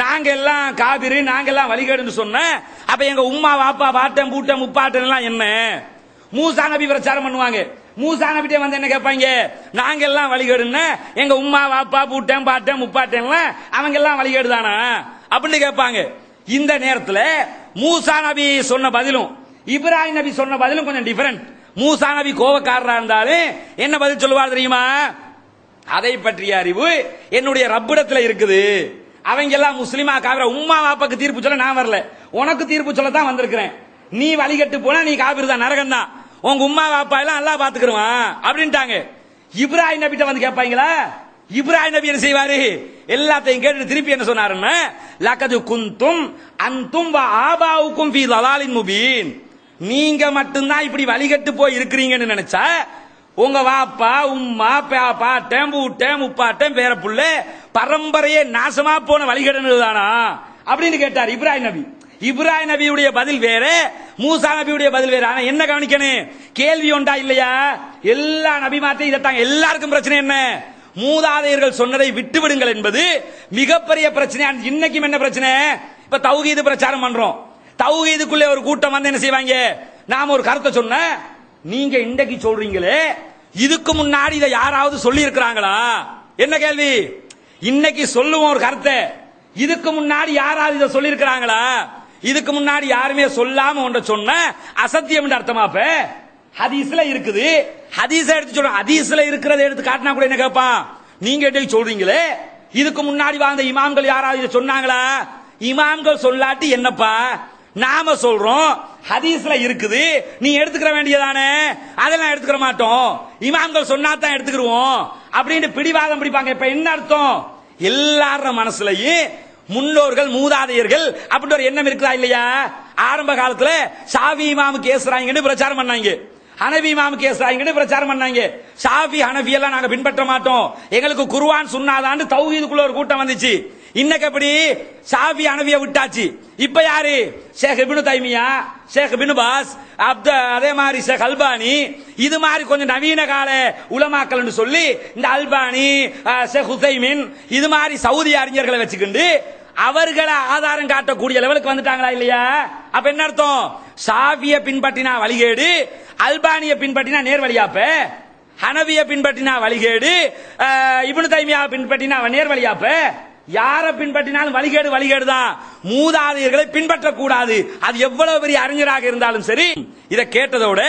நாங்க எல்லாம் காபிரு, நாங்க எல்லாம் வழிகேடுன்னு சொன்ன, அப்ப எங்க உம்மா வாப்பா பாட்டன் பூட்டன் முப்பாட்டன் எல்லாம் என்ன? மூசா நபி பிரச்சாரம் பண்ணுவாங்க. மூசா நபிட்டே வந்து என்ன கேட்பாங்க, நாங்க எல்லாம் வழிகேடுன்னா எங்க உம்மா வாப்பா பூட்டேன் பாட்டேன் முப்பாட்டேன் அவங்க எல்லாம் வழிகேடுதானா அப்படின்னு கேட்பாங்க. இந்த நேரத்தில் மூசா நபி சொன்ன பதிலும் இப்ராஹிம் நபி சொன்ன பதிலும் கொஞ்சம் டிஃபரெண்ட். மூசா நபி கோபக்காரரா இருந்தாலும் என்ன பதில் சொல்லுவார் தெரியுமா? அதை பற்றிய அறிவு என்னுடைய ரப்பிடத்தில் இருக்குது. அவங்க எல்லாம் முஸ்லிமா காவிர, உம்மா வாப்பாக்கு தீர்ப்பு சொல்ல நான் வரல, உனக்கு தீர்ப்பு சொல்ல தான் வந்திருக்கிறேன். நீ வழிகட்டு போனா நீ காபிர் தான், நரகம் தான். உங்க உம்மா வாப்பா எல்லாம் அல்லாஹ் பாத்துக்கிடுவான் அப்படின்ட்டாங்க. இப்ராஹிம் நபிட்ட வந்து கேட்பாங்களா? இப்ராஹிம் நபி என்ன செய்வாரு? எல்லாத்தையும் கேட்டு திருப்பி என்ன சொன்னாருன்னா, லகது குந்தும் அன்தும் வ ஆபாவுக்கும் ஃபீ ضلالின் முபீன். நீங்க மட்டும்தான் இப்படி வழிகட்டு போய் இருக்கிறீங்கன்னு நினைச்சா உங்க வாப்பா உம்மா பாட்டன் பூட்டன் முப்பாட்டன் பேர புள்ள பரம்பரையே நாசமா போன வழிகேடுதானா அப்படின்னு கேட்டார் இப்ராஹிம் நபி. இப்ராஹிம் நபியுடைய பதில் வேற, மூசா நபியுடைய பதில் வேற. ஆனா என்ன கவனிக்கணும், கேள்வி ஒன்றா இல்லையா? எல்லா நபிமாத்தையும் இதைத்தாங்க. எல்லாருக்கும் பிரச்சனை என்ன? மூதாதையர்கள் சொன்னதை விட்டு விடுங்கள் என்பது மிகப்பெரிய பிரச்சனை. இன்னைக்கும் என்ன பிரச்சனை? இப்ப தௌஹீது பிரச்சாரம் பண்றோம். தௌஹீதுக்குள்ளே ஒரு கூட்டம் வந்து என்ன செய்வாங்க, நாம ஒரு கருத்தை சொன்ன, நீங்க இன்றைக்கு சொல்றீங்களே இதுக்கு முன்னாடி இதை யாராவது சொல்லி இருக்கிறாங்களா? என்ன கேள்வி? இன்னைக்கு சொல்லுவோம் ஒரு கருத்தை, இதுக்கு முன்னாடி யாராவது இதை சொல்லி இருக்கிறாங்களா? இதுக்கு முன்னாடி யாருமே சொல்லாம ஒன்ற சொன்ன அசத்தியம் என்று அர்த்தமாப்ப. ஹதீஸ்ல இருக்குது, ஹதீஸை எடுத்து சொல்றோம். ஹதீஸ்ல இருக்கிறத எடுத்து காட்டினா கூட என்ன கேட்பான், நீங்க இன்றைக்கு சொல்றீங்களே இதுக்கு முன்னாடி வாழ்ந்த இமாம்கள் யாராவது இதை சொன்னாங்களா? இமாம்கள் சொல்லாட்டி என்னப்பா, நாம சொல்றோம் ஹதீஸ்ல இருக்குது, நீ எடுத்துக்கிற வேண்டியதானே. அதெல்லாம் எடுத்துக்கிற மாட்டோம், இமாம்கள் சொன்னா தான் எடுத்துக்கிடுவோம் அப்படின்னு பிடிவாதம் பிடிப்பாங்க. இப்ப என்ன அர்த்தம்? எல்லார மனசுலயும் முன்னோர்கள் மூதாதையர்கள் அப்படி ஒரு எண்ணம் இருக்குதா இல்லையா? ஆரம்ப காலத்துல ஷாஃபி இமாமுக்கு ஏசுறாங்கன்னு பிரச்சாரம் பண்ணாங்க, ஹனபி இமாமுக்கு ஏசுறாங்கன்னு பிரச்சாரம் பண்ணாங்க. ஷாஃபி ஹனபி எல்லாம் நாங்க பின்பற்ற மாட்டோம், எங்களுக்கு குர்ஆன் சுன்னாதான்னு தௌஹீதுக்குள்ள ஒரு கூட்டம் வந்துச்சு. இன்னைக்கு எப்படி ஷாஃபி ஹனபிய விட்டாச்சு. இப்ப யாரு? ஷேக் இப்னு தைமியா, ஷேக் இப்னு பாஸ், அதே மாதிரி ஷேக் அல்பானி, இது மாதிரி கொஞ்சம் நவீன கால உலமாக்கள்னு சொல்லி இந்த அல்பானி ஷேக் உசைமின் இது மாதிரி சவுதி அறிஞர்களை வச்சுக்கிண்டு அவர்களை ஆதாரம் காட்டக்கூடிய லெவலுக்கு வந்துட்டாங்களா இல்லையா? அப்ப என்ன அர்த்தம்? ஷாஃபிய பின்பற்றினா வழிகேடு, அல்பானிய பின்பற்றினா நேர்வழியாப்ப, ஹனபிய பின்பற்றினா வழிகேடு, இப்னு தைமியா பின்பற்றினா நேர்வழியாப்ப. யார பின்பற்றினாலும் வழிகேடு வழிகேடு தான். மூதாதையர்களை பின்பற்றக்கூடாது, அது எவ்வளவு பெரிய அறிஞராக இருந்தாலும் சரி. இதை கேட்டதோட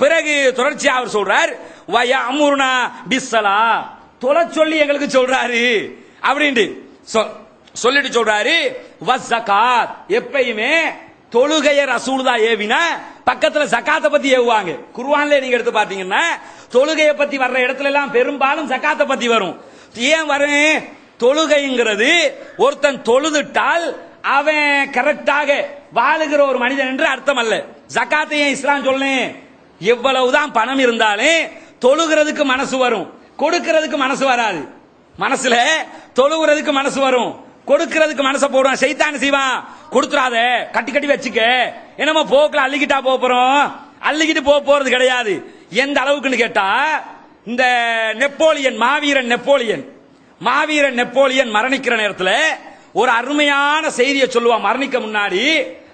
பிறகு தொடர்ச்சியா அவர் சொல்றார், வயஅமுருனா பிஸ்ஸலா, தொலை சொல்லி எங்களுக்கு சொல்றாரு அப்படின்ட்டு சொல்லிட்டு சொல்றாரு. வஸ்ஸகாத், எப்பயுமே தொழுகைய ரசூலுல்லாஹ் ஏவினா பக்கத்துல ஜகாத்தை பத்தி ஏவுவாங்க. குர்ஆன்ல நீங்க எடுத்து பாத்தீங்கன்னா தொழுகையை பத்தி வர்ற இடத்துல எல்லாம் பெரும்பாலும் ஜகாத்தை பத்தி வரும். ஏன் வரும்? தொழுகைங்கிறது ஒருத்தன் தொழுதுட்டால் அவன் கரெக்டாக வாழுகிற ஒரு மனிதன் என்று அர்த்தம் அல்ல. ஜகாத்தையும் இஸ்லாம் சொல்லேன், எவ்வளவுதான் பணம் இருந்தாலும் தொழுகிறதுக்கு மனசு வரும், கொடுக்கிறதுக்கு மனசு வராது. மனசுல தொழுகிறதுக்கு மனசு வரும், கொடுக்கிறதுக்கு மனசை போடுவான். சைத்தான் செய்வான், கொடுத்துறாத கட்டி கட்டி வச்சுக்க, என்னமோ போக்குல அள்ளிக்கிட்டா போறோம், அள்ளிக்கிட்டு போறது கிடையாது. எந்த அளவுக்குன்னு கேட்டா, இந்த நெப்போலியன் மாவீரன் நெப்போலியன் மரணிக்கிற நேரத்தில் ஒரு அருமையான செய்தியை சொல்லுவான். மரணிக்க முன்னாடி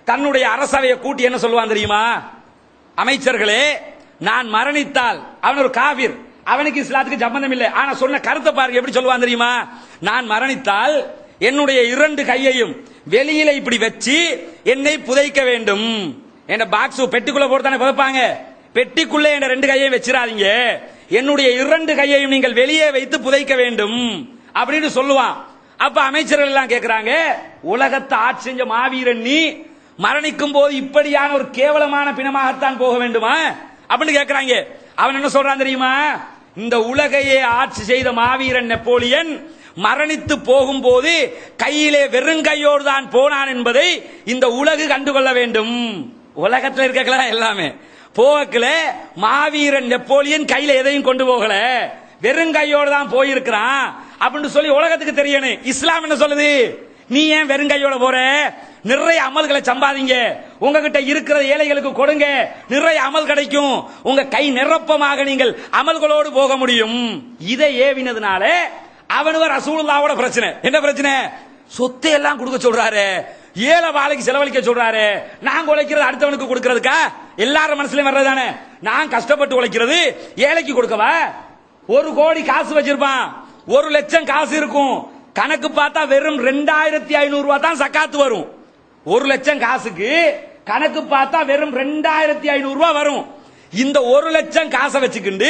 தன்னுடைய அரசவையை கூட்டி என்ன சொல்லுவான் தெரியுமா? அமைச்சர்களே, நான் மரணித்தால், அவன் ஒரு காபிர், அவனுக்கு இஸ்லாத்துக்கு சம்பந்தம் இல்லை, ஆனா சொன்ன கருத்தை பாருங்க எப்படி சொல்லுவான் தெரியுமா? நான் மரணித்தால் என்னுடைய 2 கையையும் வெளியில இப்படி வச்சு என்னை புதைக்க வேண்டும். என் பாக்ஸ் பெட்டிக்குள்ள போட்டு தானே புதைப்பாங்க, பெட்டிக்குள்ள என் 2 கையையும் வச்சிடாதீங்க, என்னுடைய 2 கையையும் நீங்கள் வெளியே வைத்து புதைக்க வேண்டும் அப்படின்னு சொல்லுவான். அப்ப அமைச்சர்கள் எல்லாம் கேட்கிறாங்க, உலகத்தை ஆட்சி செஞ்ச மாவீரன் நீ மரணிக்கும் போது இப்படியான ஒரு கேவலமான பிணமாகத்தான் போக வேண்டுமா அப்படின்னு கேட்கிறாங்க. அவன் என்ன சொல்றான் தெரியுமா? இந்த உலகையே ஆட்சி செய்த மாவீரன் நெப்போலியன் மரணித்து போகும்போது கையிலே வெறுங்கையோடு தான் போனான் என்பதை இந்த உலகு கண்டுகொள்ள வேண்டும். உலகத்தில் இருக்கலாம் எல்லாமே போகல, மாவீரன் நெப்போலியன் கையில எதையும் கொண்டு போகல, வெறுங்கையோடு தான் போயிருக்கிறான் அப்படின்னு சொல்லி உலகத்துக்கு தெரியணும். இஸ்லாம் என்ன சொல்லுது? நீ ஏன் வெறுங்கையோட போற? நிறைய அமல்களை சம்பாதிங்க, உங்ககிட்ட இருக்கிற ஏழைகளுக்கு கொடுங்க, நிறைய அமல் கிடைக்கும், உங்க கை நிரப்பமாக நீங்கள் அமல்களோடு போக முடியும். இதை ஏவினதுனால அவனுக்கு ரசூலுல்லாஹ்வோட பிரச்சனை என்ன பிரச்சனை? சொத்தை எல்லாம் கொடுக்க சொல்றாரு, ஏழை வாழைக்கு செலவழிக்க சொல்றாரு. நாங்க உழைக்கிறது அடுத்தவனுக்கு கொடுக்கறதுக்கா? எல்லாரும் மனசுலயும் வர்றதானே. நான் கஷ்டப்பட்டு உழைக்கிறது ஏழைக்கு கொடுக்கவா? 1 கோடி காசு வச்சிருப்பான், 1 லட்சம் காசு இருக்கும். கணக்கு பார்த்தா வெறும் 2500 ரூபாய் தான் சக்காத்து வரும். 1 லட்சம் காசுக்கு கணக்கு பார்த்தா வெறும் 2500 ரூபாய் வரும். இந்த 1 லட்சம் காசை வச்சுக்கிண்டு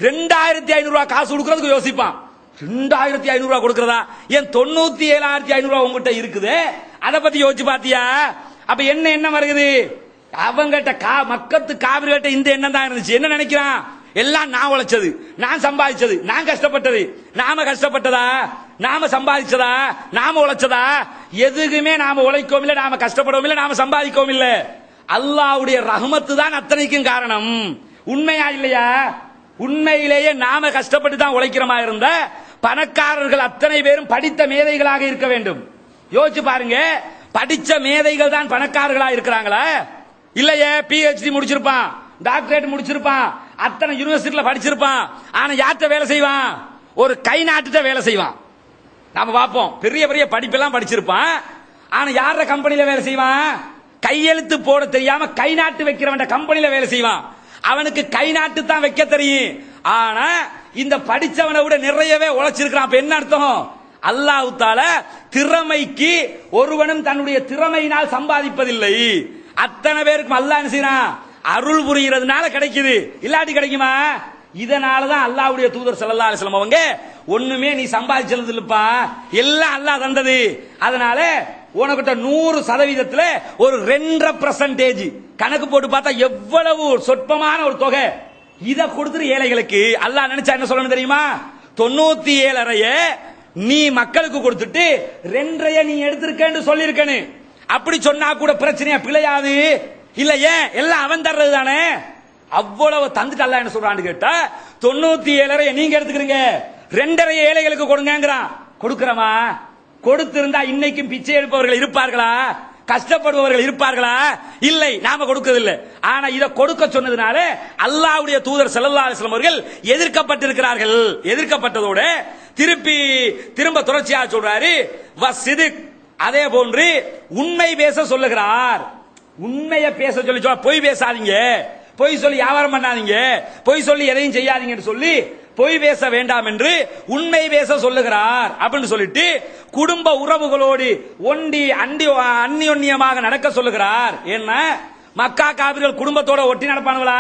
2500 ரூபாய் காசு கொடுக்கறதுக்கு யோசிப்பான். 2500 ரூபாய் கொடுக்கறதா? ஏன் 97,500 ரூபாய் உங்ககிட்ட இருக்குது, அதை பத்தி யோசிச்சு பாத்தியா? அப்ப என்ன வருகிறது? அவங்கிட்ட மக்கத்து காவிரிகிட்ட இந்த எண்ணம் தான் இருந்துச்சு. என்ன நினைக்கிறான்? எல்லாம் நான் உழைச்சது, நான் சம்பாதிச்சது, நான் கஷ்டப்பட்டது. நாம கஷ்டப்பட்டதா? நாம சம்பாதிச்சதா? நாம உழைச்சதா? எதுக்குமே நாம உழைக்கவும் இல்லை, நாம கஷ்டப்படவும் இல்லை, நாம சம்பாதிக்கவும் இல்லை. அல்லாஹ்வுடைய ரஹ்மத்து தான் அத்தனைக்கும் காரணம். உண்மையா இல்லையா? உண்மையிலேயே நாம கஷ்டப்பட்டு தான் உழைக்கிறமா இருந்த பணக்காரர்கள் அத்தனை பேரும் படித்த மேதைகளாக இருக்க வேண்டும். யோசிச்சு பாருங்க, படிச்ச மேதைகள் தான் பணக்காரர்களா இருக்கிறாங்களா? இல்லையே, PhD முடிச்சிருப்பான், டாக்டரேட் முடிச்சிருப்பான், அத்தனை யூனிவர்சிட்டியில படிச்சிருப்பான். ஆனா யார்கிட்ட வேலை செய்வான்? ஒரு கை நாட்டுட்ட வேலை செய்வான். நாம பார்ப்போம், பெரிய பெரிய படிப்பெல்லாம் படிச்சிருப்பான். ஆனா யார கம்பெனில வேலை செய்வான்? கையெழுத்து போட தெரியாம கை நாட்டு வைக்கிறவன் கம்பெனில வேலை செய்வான். அவனுக்கு கை நாட்டு தான் வைக்க தெரியும். ஆனா இந்த படிச்சவனை விட நிறையவே உழைச்சிருக்கான். அப்ப என்ன அர்த்தம்? அல்லாஹ் தஆலா திறமைக்கு ஒருவனும் தன்னுடைய திறமையினால் சம்பாதிப்பதில்லை. அத்தனை பேருக்கு அல்லாஹ் என்ன செய்யறான்? அருள் புரிகிறதுனால கிடைக்குது, இல்லாட்டி கிடைக்குமா? இதனாலதான் அல்லாஹ்வுடைய தூதர் ஸல்லல்லாஹு அலைஹி வஸல்லம் அவங்க ஒண்ணுமே நீ சம்பாதிச்சது இல்லப்பா, எல்லாம் அல்லாஹ் தந்தது. அதனால உனக்கிட்ட 100% ஒரு 2% கணக்கு போட்டு பார்த்தா எவ்வளவு சொற்பமான ஒரு தொகை, இத கொடுத்துரு ஏழைகளுக்கு. அல்லாஹ் நினைச்சா என்ன சொல்லணும் தெரியுமா? 97.5 நீ மக்களுக்கு கொடுத்துட்டு 2.5 நீ எடுத்திருக்கேன்னு சொல்லிருக்கேன்னு. அப்படி சொன்னா கூட பிரச்சனையா? பிழையாது இல்லையே, எல்லாம் அவன் தர்றது தானே. அவ்வளவு தந்துட்டு அல்லாஹ் என்ன சொல்றான்னு கேட்டா 97.5 நீங்க எடுத்துக்கிறீங்க, 2.5 ஏழைகளுக்கு கொடுங்கங்கறான். கொடுக்கறமா? கொடுத்திருந்தா இன்னைக்கும் பிச்சை எடுப்பவர்கள் இருப்பார்களா? கஷ்டப்படுபவர்கள் இருப்பார்களா? இல்லை, நாம கொடுக்கவில்லை. ஆனா இத கொடுக்க சொன்னதுனால அல்லாஹ்வுடைய தூதர் ஸல்லல்லாஹு அலைஹி வஸல்லம் அவர்கள் எதிர்க்கப்பட்டிருக்கிறார்கள். எதிர்க்கப்பட்டதோட திரும்ப தொடர்ச்சியா சொல்றாரு, வஸ்ஸிதிக், அதே போன்று உண்மை பேச சொல்லுகிறார். உண்மையை பேச சொல்லி பொய் பேசாதீங்க, பொய் சொல்லி வியாபாரம் பண்ணாதீங்க, பொய் சொல்லி எதையும் செய்யாதீங்கன்னு சொல்லி பொய் பேச வேண்டாம் என்று உண்மை பேச சொல்லுகிறார் அப்படின்னு சொல்லிட்டு குடும்ப உறவுகளோடு ஒண்டி அந்நியோன்யமாக நடக்க சொல்லுகிறார். என்ன மக்கா காபிர்கள் குடும்பத்தோட ஒட்டி நடப்பானுங்களா?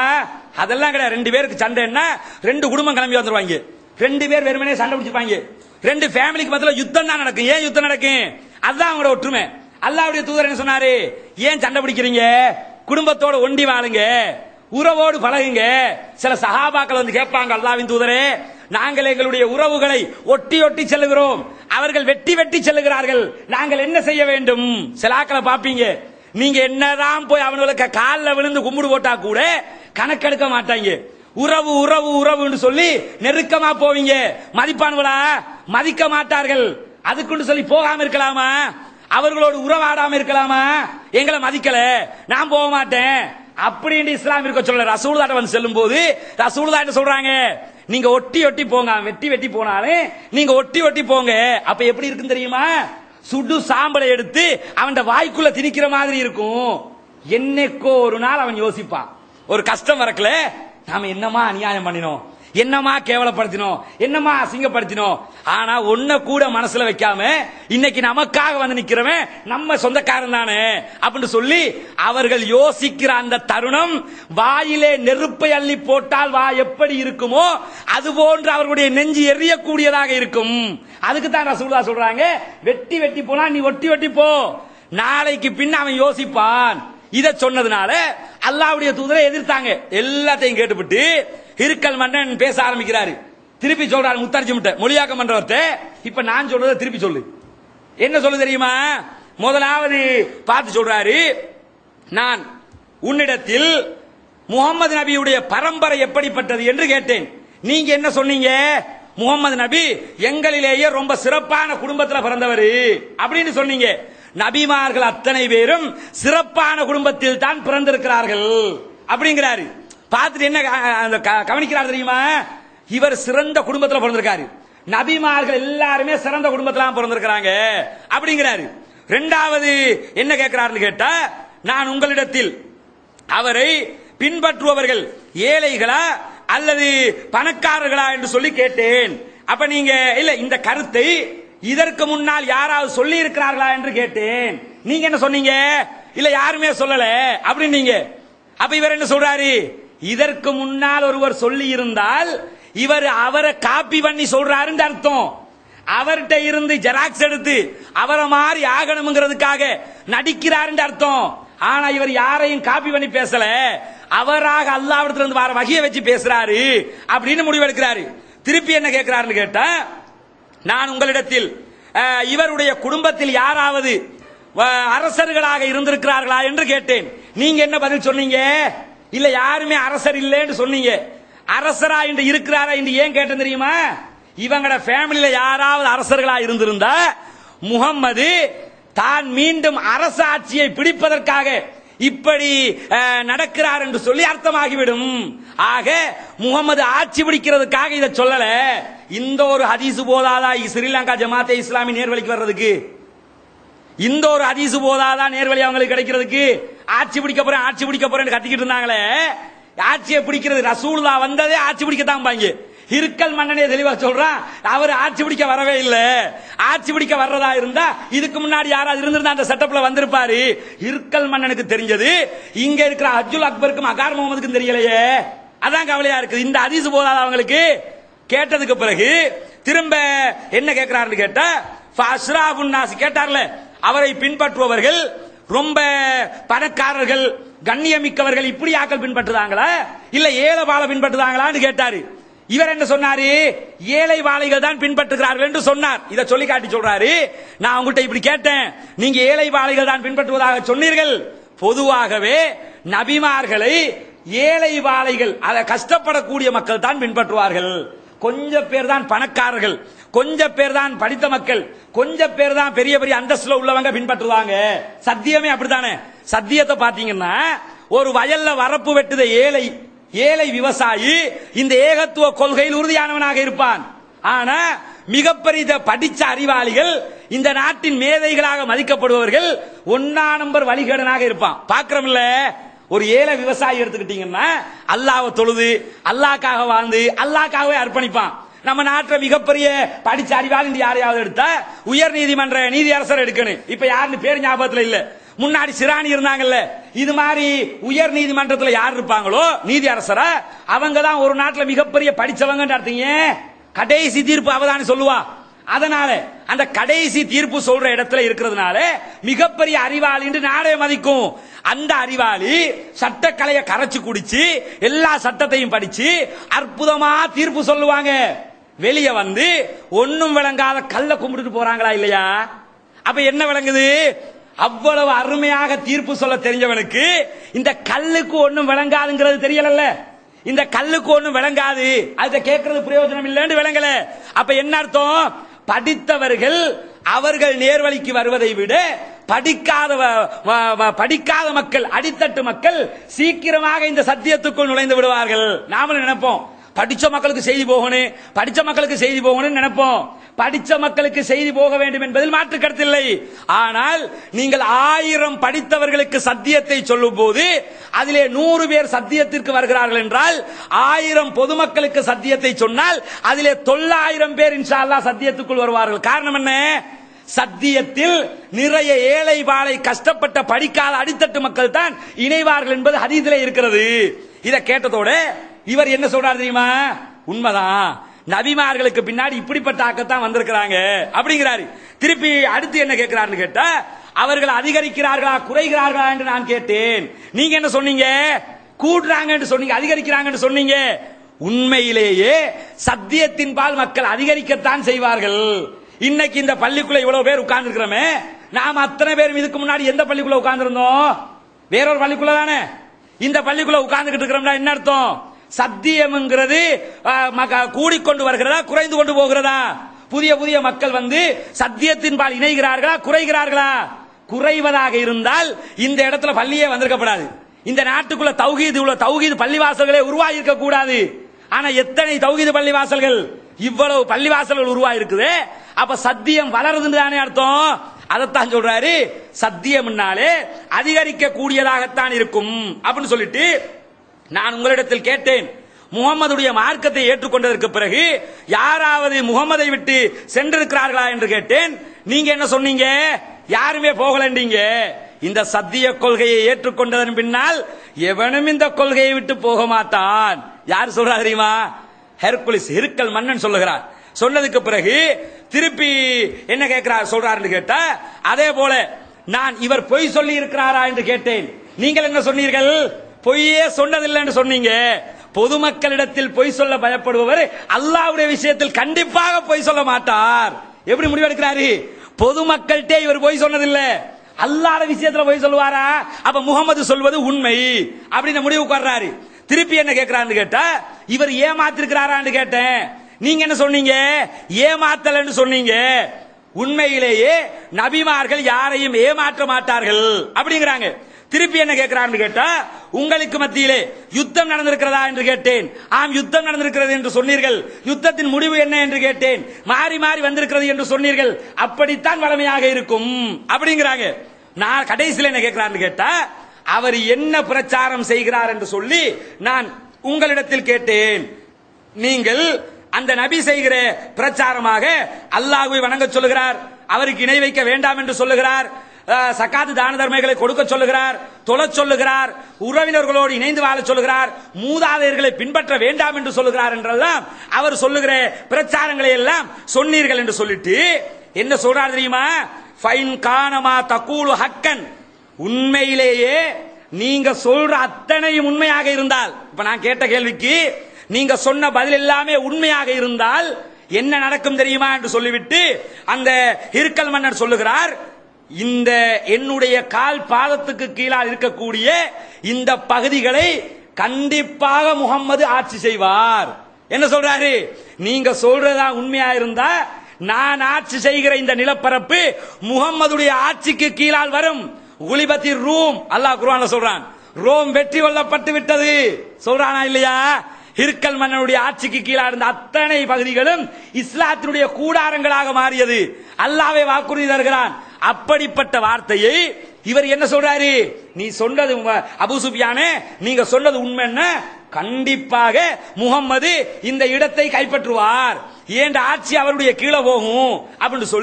அதெல்லாம் கிடையாது. 2 பேருக்கு சண்டைன்னா 2 குடும்பம் கிளம்பி வந்துருவாங்க. 2 பேர் வெறுமனே சண்டை பிடிச்சிருப்பாங்க. 2 ஃபேமிலிக்கு மத்தியில யுத்தம் தான் நடக்கும். ஏன் யுத்தம் நடக்கும்? அதுதான் அவங்களோட ஒற்றுமை. அல்லாஹ்வுடைய தூதர் என்ன சொன்னாரு? ஏன் சண்டை பிடிக்கிறீங்க? குடும்பத்தோட ஒண்டி வாழுங்க, உறவோடு பழகுங்க. சில சஹாபாக்கள் வந்து கேட்பாங்க, அல்லாஹ்வின் தூதரே, நாங்கள் எங்களுடைய உறவுகளை ஒட்டி ஒட்டி செல்லுகிறோம், அவர்கள் வெட்டி வெட்டி செல்லுகிறார்கள், நாங்கள் என்ன செய்ய வேண்டும்? சில ஆக்களை பாப்பீங்க, நீங்க என்னதான் போய் அவங்களுக்கு காலில் விழுந்து கும்பிடு போட்டா கூட கணக்கெடுக்க மாட்டாங்க. உறவு உறவு உறவுன்னு சொல்லி நெருக்கமா போவீங்க, மதிப்பானுங்களா? மதிக்க மாட்டார்கள். அதுக்குன்னு சொல்லி போகாம இருக்கலாமா? அவர்களோடு உறவாடாம இருக்கலாமா? எங்களை மதிக்கல, நான் போக மாட்டேன் அப்படின்னு இஸ்லாம் இருக்க சொல்ல. ரசூலுல்லாஹ் வந்து செல்லும் போது ரசூலுல்லாஹ் என்ன சொல்றாங்க? நீங்க ஒட்டி ஒட்டி போங்க, வெட்டி வெட்டி போனாலும் நீங்க ஒட்டி ஒட்டி போங்க. அப்ப எப்படி இருக்குன்னு தெரியுமா? சுடு சாம்பலை எடுத்து அவன் வாய்க்குள்ள திணிக்கிற மாதிரி இருக்கும். என்னைக்கோ ஒரு நாள் அவன் யோசிப்பான், ஒரு கஷ்டம் வரக்கல, நாம என்னமா அநியாயம் பண்ணினோம், என்னமா கேவலப்படுத்தினோம், என்னமா அசிங்கப்படுத்தினோம். ஆனா ஒன்ன கூட மனசுல வைக்காம இன்னைக்கு நமக்காக வந்து நிக்கிறவன் நம்ம சொந்தக்காரன் தானே அப்படின்னு சொல்லி அவர்கள் யோசிக்கிற அந்த தருணம், வாயிலே நெருப்பை அள்ளி போட்டால் வா எப்படி இருக்குமோ அது போன்று அவர்களுடைய நெஞ்சு எரியக்கூடியதாக இருக்கும். அதுக்கு தான் ரசூலுல்லாஹ் சொல்றாங்க, வெட்டி வெட்டி போனா நீ ஒட்டி ஒட்டி போ, நாளைக்கு பின்ன அவன் யோசிப்பான். இத சொன்னதுனால அல்லாஹ்வுடைய தூதரை எதிர்த்தாங்க. எல்லாத்தையும் கேட்டுவிட்டு ஹிர்கல் மன்னன் பேச ஆரம்பிக்கிறாரு. திருப்பி சொல்றாரு முத்தர்ஜிம்ட்ட, மொழியாக்கம் பண்றவர்கிட்ட, இப்ப நான் சொல்றதை திருப்பி சொல்லு. என்ன சொல்லு தெரியுமா? முதலாவது பார்த்து சொல்றாரு, நான் உன்னிடத்தில் முகமது நபியுடைய பரம்பரை எப்படிப்பட்டது என்று கேட்டேன். நீங்க என்ன சொன்னீங்க? முகமது நபி எங்களிலேயே ரொம்ப சிறப்பான குடும்பத்தில் பிறந்தவர் அப்படின்னு சொன்னீங்க. நபிமார்கள் அத்தனை பேரும் சிறப்பான குடும்பத்தில் தான் பிறந்திருக்கிறார்கள் அப்படிங்கிறாரு. பார்த்துட்டு என்ன கவனிக்கிறார் தெரியுமா? இவர் சிறந்த குடும்பத்தில் பிறந்திருக்காரு, நபிமார்கள் எல்லாருமே சிறந்த குடும்பத்தில் பிறந்திருக்கிறாங்க அப்படிங்கிறாரு. இரண்டாவது என்ன கேட்கிறார்னு கேட்டா, நான் உங்களிடத்தில் அவரை பின்பற்றுபவர்கள் ஏழைகளா அல்லது பணக்காரர்களா என்று சொல்லி கேட்டேன். அப்ப நீங்க இல்ல இந்த கருத்தை இதற்கு முன்னால் யாராவது சொல்லி இருக்கிறார்களா என்று கேட்டேன். நீங்க என்ன சொன்னீங்க? இல்ல யாருமே சொல்லல அப்படின்னு. அப்ப இவர் என்ன சொல்றாரு? இதற்கு முன்னால் ஒருவர் சொல்லி இருந்தால் இவர் அவரை காப்பி பண்ணி சொல்றாருன்னு அர்த்தம். அவர்கிட்ட இருந்து ஜெராக்ஸ் எடுத்து அவரை மாதிரி ஆகணும்ங்கிறதுக்காக நடிக்கிறார் அர்த்தம். ஆனா இவர் யாரையும் காப்பி பண்ணி பேசல, அவராக அல்லாஹ்விடத்துல இருந்து வர வகையை வச்சு பேசுறாரு அப்படின்னு முடிவெடுக்கிறாரு. திருப்பி என்ன கேட்கிறாருன்னு கேட்டா, நான் உங்களிடத்தில் இவருடைய குடும்பத்தில் யாராவது அரசர்களாக இருந்திருக்கிறார்களா என்று கேட்டேன். நீங்க என்ன பதில் சொன்னீங்க? இல்ல யாருமே அரசர் இல்லைன்னு சொன்னீங்க. அரசரா என்று இருக்கிறாரா என்று ஏன் கேட்டேன் தெரியுமா? இவங்களோட ஃபேமிலியில யாராவது அரசர்களா இருந்திருந்தா முகம்மது தான் மீண்டும் அரச ஆட்சியை பிடிப்பதற்காக இப்படி நடக்கிறார் என்று சொல்லி அர்த்தமாகிவிடும். ஆக முகமது ஆட்சி பிடிக்கிறதுக்காக இதை சொல்லல. இந்த ஒரு ஹதீஸ் போதாதா ஸ்ரீலங்கா ஜமாத்தே இஸ்லாமி நேர்வழிக்கு வர்றதுக்கு? இந்த ஒரு ஹதீஸ் போதாதா நேர்வழி அவங்களுக்கு கிடைக்கிறதுக்கு? ஆட்சி பிடிக்க போறேன் கத்திக்கிட்டு இருந்தாங்களே, ஆட்சியை பிடிக்கிறது ரசூலுல்லாஹ் வந்ததே ஆட்சி பிடிக்கத்தான் பாங்க. ஹிர்கல் மன்னனே தெளிவா சொல்றான், அவர் ஆட்சி பிடிக்க வரவே இல்லை. ஆட்சி பிடிக்க வர்றதா இருந்தா இதுக்கு முன்னாடி யாராவது இருந்திருந்தா அந்த செட்டப்ல வந்திருப்பாரு. ஹிர்கல் மன்னனுக்கு தெரிஞ்சது, இங்க இருக்கிற அப்துல் அக்பருக்கும் அகார் முகமதுக்கும் தெரியலையே. அதான் கவலையா இருக்கு. இந்த ஹதீஸ் போதாது அவங்களுக்கு. கேட்டதுக்கு பிறகு திரும்ப என்ன கேட்கிறாருன்னு கேட்டா, ஃபஸ்ராபுன் நாஸ் கேட்டார்ல, அவரை பின்பற்றுபவர்கள் ரொம்ப பணக்காரர்கள் கண்ணியமிக்கவர்கள் இப்படி ஆக்கள் பின்பற்றுதாங்களா இல்ல ஏழை வாழை பின்பற்றுதாங்களான்னு கேட்டாரு. இவர் என்ன சொன்னாரு? ஏழை வாழைகள் தான் பின்பற்றுகிறார்கள் என்று சொன்னார். இதை சொல்லி காட்டி சொல்றாரு, நான் உங்கள்கிட்ட இப்படி கேட்டேன், நீங்க ஏழை வாழைகள் தான் பின்பற்றுவதாக சொன்னீர்கள். பொதுவாகவே நபிமார்களை ஏழை வாழைகள், அதை கஷ்டப்படக்கூடிய மக்கள் தான் பின்பற்றுவார்கள். கொஞ்சம் பேர் தான் பணக்காரர்கள், கொஞ்சம் பேர் தான் படித்த மக்கள், கொஞ்சம் பேர் தான் பெரிய பெரிய அந்தஸ்துல உள்ளவங்க பின்பற்றுவாங்க. சத்தியமே அப்படித்தானே. சத்தியத்தை பாத்தீங்கன்னா, ஒரு வயல்ல வரப்பு வெட்டுத ஏழை விவசாயி இந்த ஏகத்துவ கொள்கையில் உறுதியானவனாக இருப்பான். ஆனா மிகப்பெரிய படிச்ச அறிவாளிகள், இந்த நாட்டின் மேதைகளாக மதிக்கப்படுபவர்கள் 1 நம்பர் வழிகேடனாக இருப்பான். பாக்குறோம்ல, ஒரு ஏழை விவசாயி எடுத்துக்கிட்டீங்கன்னா அல்லாஹ்வை தொழுது அல்லாஹ்க்காக வாழ்ந்து அல்லாஹ்க்காகவே அர்ப்பணிப்பான். நம்ம நாட்டில் மிகப்பெரிய படிச்ச அறிவாளி யாரையாவது எடுத்தா உயர் நீதிமன்ற நீதியரசர் எடுக்கணும். இப்ப யாருன்னு பேர் ஞாபகத்துல இல்ல. முன்னாடி சிராணி இருந்தாங்கல்ல, இது மாதிரி உயர் நீதிமன்றத்தில் யார் இருப்பாங்களோ நீதி அரசரா, அவங்க தான் ஒரு நாட்டில் மிகப்பெரிய படிச்சவங்க அர்த்தங்க. கடைசி தீர்ப்பு அவதானே சொல்லுவா. அதனால அந்த கடைசி தீர்ப்பு சொல்ற இடத்துல இருக்கிறதுனால மிகப்பெரிய அறிவாளி என்று நாடே மதிக்கும். அந்த அறிவாளி சட்டக்கலையை கரைச்சு குடிச்சு எல்லா சட்டத்தையும் படிச்சு அற்புதமா தீர்ப்பு சொல்லுவாங்க. வெளியே வந்து ஒன்னும் விளங்காத கல்ல கும்பிட்டு போறாங்களா இல்லையா? அப்ப என்ன விளங்குது? அவ்வளவு அருமையாக தீர்ப்பு சொல்ல தெரிஞ்சவனுக்கு இந்த கல்லுக்கு ஒன்னும் விளங்காதுங்கிறது தெரியல. இந்த கல்லுக்கு ஒன்னும் விளங்காது, அதை கேட்கறது பிரயோஜனம் இல்லைன்னு விளங்கல. அப்ப என்ன அர்த்தம்? படித்தவர்கள் அவர்கள் நேர்வழிக்கு வருவதை விட படிக்காத மக்கள், அடித்தட்டு மக்கள் சீக்கிரமாக இந்த சத்தியத்துக்குள் நுழைந்து விடுவார்கள். நாமளும் நினைப்போம் படிச்ச மக்களுக்கு செய்தி போகணும், படிச்ச மக்களுக்கு செய்தி போகணும் நினைப்போம். படிச்ச மக்களுக்கு செய்தி போக வேண்டும் என்பதில் மாற்று கருத்தில்லை. ஆனால் நீங்கள் 1000 படித்தவர்களுக்கு சத்தியத்தை சொல்லும் போது அதிலே 100 பேர் சத்தியத்திற்கு வருகிறார்கள் என்றால் 1000 பொதுமக்களுக்கு சத்தியத்தை சொன்னால் அதிலே 900 பேர் இன்ஷா அல்லாஹ் சத்தியத்துக்குள் வருவார்கள். காரணம் என்ன? சத்தியத்தில் நிறைய ஏழை வாழை கஷ்டப்பட்ட படிக்காத அடித்தட்டு மக்கள் தான் இணைவார்கள் என்பது ஹதீஸிலே இருக்கிறது. இதை கேட்டதோட இவர் என்ன சொல்றாரு தெரியுமா? உண்மைதான், நபிமார்களுக்கு பின்னாடி இப்படிப்பட்ட ஆக்கத்தான் வந்திருக்கிறாங்க அப்படிங்கிறாரு. திருப்பி அடுத்து என்ன கேட்கிறாருன்னு கேட்டா, அவர்கள் அதிகரிக்கிறார்களா குறைகிறார்களா என்று நான் கேட்டேன். நீங்க என்ன சொன்னீங்க? கூடுறாங்க என்று சொன்னீங்க, அதிகரிக்கிறாங்க என்று சொன்னீங்க. உண்மையிலேயே சத்தியத்தின் பால் மக்கள் அதிகரிக்கத்தான் செய்வார்கள். இன்னைக்கு இந்த பள்ளிக்குள்ள இவ்வளவு பேர் உட்கார்ந்து இருக்கிறோமே, நாம் அத்தனை பேரும் இதுக்கு முன்னாடி எந்த பள்ளிக்குள்ள உட்கார்ந்து இருந்தோம்? வேறொரு பள்ளிக்குள்ள தானே. இந்த பள்ளிக்குள்ள உட்கார்ந்துகிட்டு இருக்கிறோம்னா என்ன அர்த்தம்? சத்தியம்ங்கிறது கூடிக்கொண்டு வருகிறதா குறைந்து கொண்டு போகிறதா? புதிய புதிய மக்கள் வந்து சத்தியத்தின் பால் இணைகிறார்களா குறைகிறார்களா? குறைவதாக இருந்தால் இந்த இடத்துல பள்ளியே வந்திருக்கப்படாது. இந்த நாட்டுக்குள்ள தௌஹீது பள்ளிவாசல்களே உருவாகி இருக்க கூடாது. ஆனா எத்தனை தௌஹீது பள்ளிவாசல்கள், இவ்வளவு பள்ளிவாசல்கள் உருவாகி இருக்குது. அப்ப சத்தியம் வளருதுன்னு தானே அர்த்தம். அதைத்தான் சொல்றாரு, சத்தியம்னாலே அதிகரிக்க கூடியதாகத்தான் இருக்கும் அப்படின்னு சொல்லிட்டு, நான் உங்களிடத்தில் கேட்டேன், முகம்மதுடைய மார்க்கத்தை ஏற்றுக்கொண்டதற்கு பிறகு யாராவது முகம்மதை விட்டு சென்றிருக்கிறார்களா என்று கேட்டேன். நீங்க என்ன சொன்னீங்க? யாருமே போகலண்டீங்க. இந்த சத்திய கொள்கையை ஏற்றுக்கொண்டதன் பின்னால் எவனும் இந்த கொள்கையை விட்டு போக மாட்டான். யார் சொல்றா தெரியுமா? ஹெர்குலிஸ், ஹிர்கல் மன்னன் சொல்லுகிறார். சொன்னதுக்கு பிறகு திருப்பி என்ன கேட்கிறார் சொல்றாரு கேட்டா, அதே போல நான் இவர் பொய் சொல்லி இருக்கிறாரா என்று கேட்டேன். நீங்கள் என்ன சொன்னீர்கள்? பொய்யே சொன்னதில்லை என்று சொன்னீங்க. பொதுமக்களிடத்தில் பொய் சொல்ல பயப்படுபவர் அல்லாஹ்வுடைய விஷயத்தில் கண்டிப்பாக பொய் சொல்ல மாட்டார். எப்படி முடிவெடுக்கிறாரு? பொதுமக்கள்கிட்ட இவர் பொய் சொன்னதில்லை, அல்லாஹ்வுடைய விஷயத்துல பொய் சொல்லுவாரா? அப்ப முகமது சொல்வது உண்மை அப்படின்னு முடிவுக்கு வர்றாரு. திருப்பி என்ன கேட்கிறான்னு கேட்டா, இவர் ஏமாத்திருக்கிறாரான்னு கேட்டேன். நீங்க என்ன சொன்னீங்க? ஏமாத்தலன்னு சொன்னீங்க. உண்மையிலேயே நபிமார்கள் யாரையும் ஏமாற்ற மாட்டார்கள் அப்படிங்கிறாங்க. திருப்பி என்ன கேட்கிறான்னு கேட்டா, உங்களுக்கு மத்தியிலே யுத்தம் நடந்திருக்கிறதா என்று கேட்டேன். ஆம், யுத்தம் நடந்திருக்கிறது என்று சொன்னீர்கள். யுத்தத்தின் முடிவு என்ன என்று கேட்டேன். மாறி மாறி வந்திருக்கிறது என்று சொன்னீர்கள். அப்படித்தான் வளமையாக இருக்கும் அப்படிங்கிறாங்க. நான் கடைசியில் என்ன கேட்கிறான்னு கேட்டா, அவர் என்ன பிரச்சாரம் செய்கிறார் என்று சொல்லி நான் உங்களிடத்தில் கேட்டேன். நீங்கள் அந்த நபி செய்கிற பிரச்சாரமாக அல்லாஹ்வை வணங்க சொல்லுகிறார், அவருக்கு இணை வைக்க வேண்டாம் என்று சொல்லுகிறார், சகாத்து தான தர்மங்களை கொடுக்க சொல்லுகிறார், தொழ சொல்லுகிறார், உறவினர்களோடு இணைந்து வாழ சொல்லுகிறார், மூதாதையர்களை பின்பற்ற வேண்டாம் என்று சொல்லுகிறார் என்றெல்லாம் அவர் சொல்லுகிற பிரச்சாரங்களை எல்லாம் சொன்னீர்கள் என்று சொல்லிட்டு என்ன சொல்றார் தெரியுமா? ஃபைன் கானமா தகூலு ஹக்கன், உண்மையிலேயே நீங்க சொல்ற அத்தனையும் உண்மையாக இருந்தால், இப்ப நான் கேட்ட கேள்விக்கு நீங்க சொன்ன பதில் எல்லாமே உண்மையாக இருந்தால் என்ன நடக்கும் தெரியுமா என்று சொல்லிவிட்டு அந்த ஹிர்கல் மன்னர் சொல்லுகிறார், இந்த என்னுடைய கால் பாதத்துக்கு கீழால் இருக்கக்கூடிய இந்த பகுதிகளை கண்டிப்பாக முகம்மது ஆட்சி செய்வார். என்ன சொல்றாரு? நீங்க சொல்றதா உண்மையா இருந்தா நான் ஆட்சி செய்கிற இந்த நிலப்பரப்பு முகம்மதுடைய ஆட்சிக்கு கீழால் வரும். குலிபத்தி ரூம், அல்லாஹ் குர்ஆன்ல சொல்றான், ரோம் வெற்றி கொள்ளப்பட்டு விட்டது சொல்றானா இல்லையா? ஹிர்கல் மன்னனுடைய ஆட்சிக்கு கீழாக இருந்த அத்தனை பகுதிகளும் இஸ்லாத்தினுடைய கூடாரங்களாக மாறியது. அல்லாஹ்வே வாக்குறுதி தருகிறான். அப்படிப்பட்ட வார்த்தையை இவர் என்ன சொல்றாரு? நீ சொன்னது அபூ சுஃபியானே, நீங்க சொன்னது உண்மைன்னா கண்டிப்பாக முகம்மது இந்த இடத்தை கைப்பற்றுவார், ஏன் ஆட்சி அவருடைய கீழே போகும் அப்படின்னு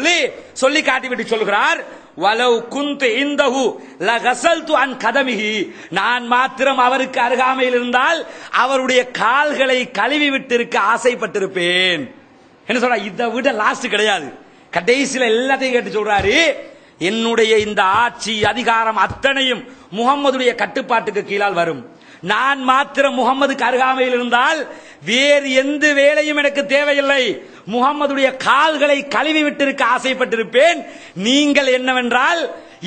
சொல்லி காட்டிவிட்டு சொல்கிறார், வலவ் குந்து இந்தஹு லகஸல்து அன் கதமிஹி, நான் மாத்திரம் அவருக்கு அருகாமையில் இருந்தால் அவருடைய கால்களை கழுவி விட்டு இருக்க ஆசைப்பட்டிருப்பேன். என்ன சொல்ற? இதை விட லாஸ்ட் கிடையாது. கடைசியில எல்லாத்தையும் கேட்டு சொல்றாரு, என்னுடைய இந்த ஆட்சி அதிகாரம் அத்தனையும் முகம்மதுடைய கட்டுப்பாட்டுக்கு கீழால் வரும். நான் மாத்திரம் முகம்மதுக்கு அருகாமையில் இருந்தால் வேறு எந்த வேலையும் எனக்கு தேவையில்லை, முகம்மதுடைய கால்களை கழுவி விட்டிருக்க ஆசைப்பட்டிருப்பேன். நீங்கள் என்னவென்றால்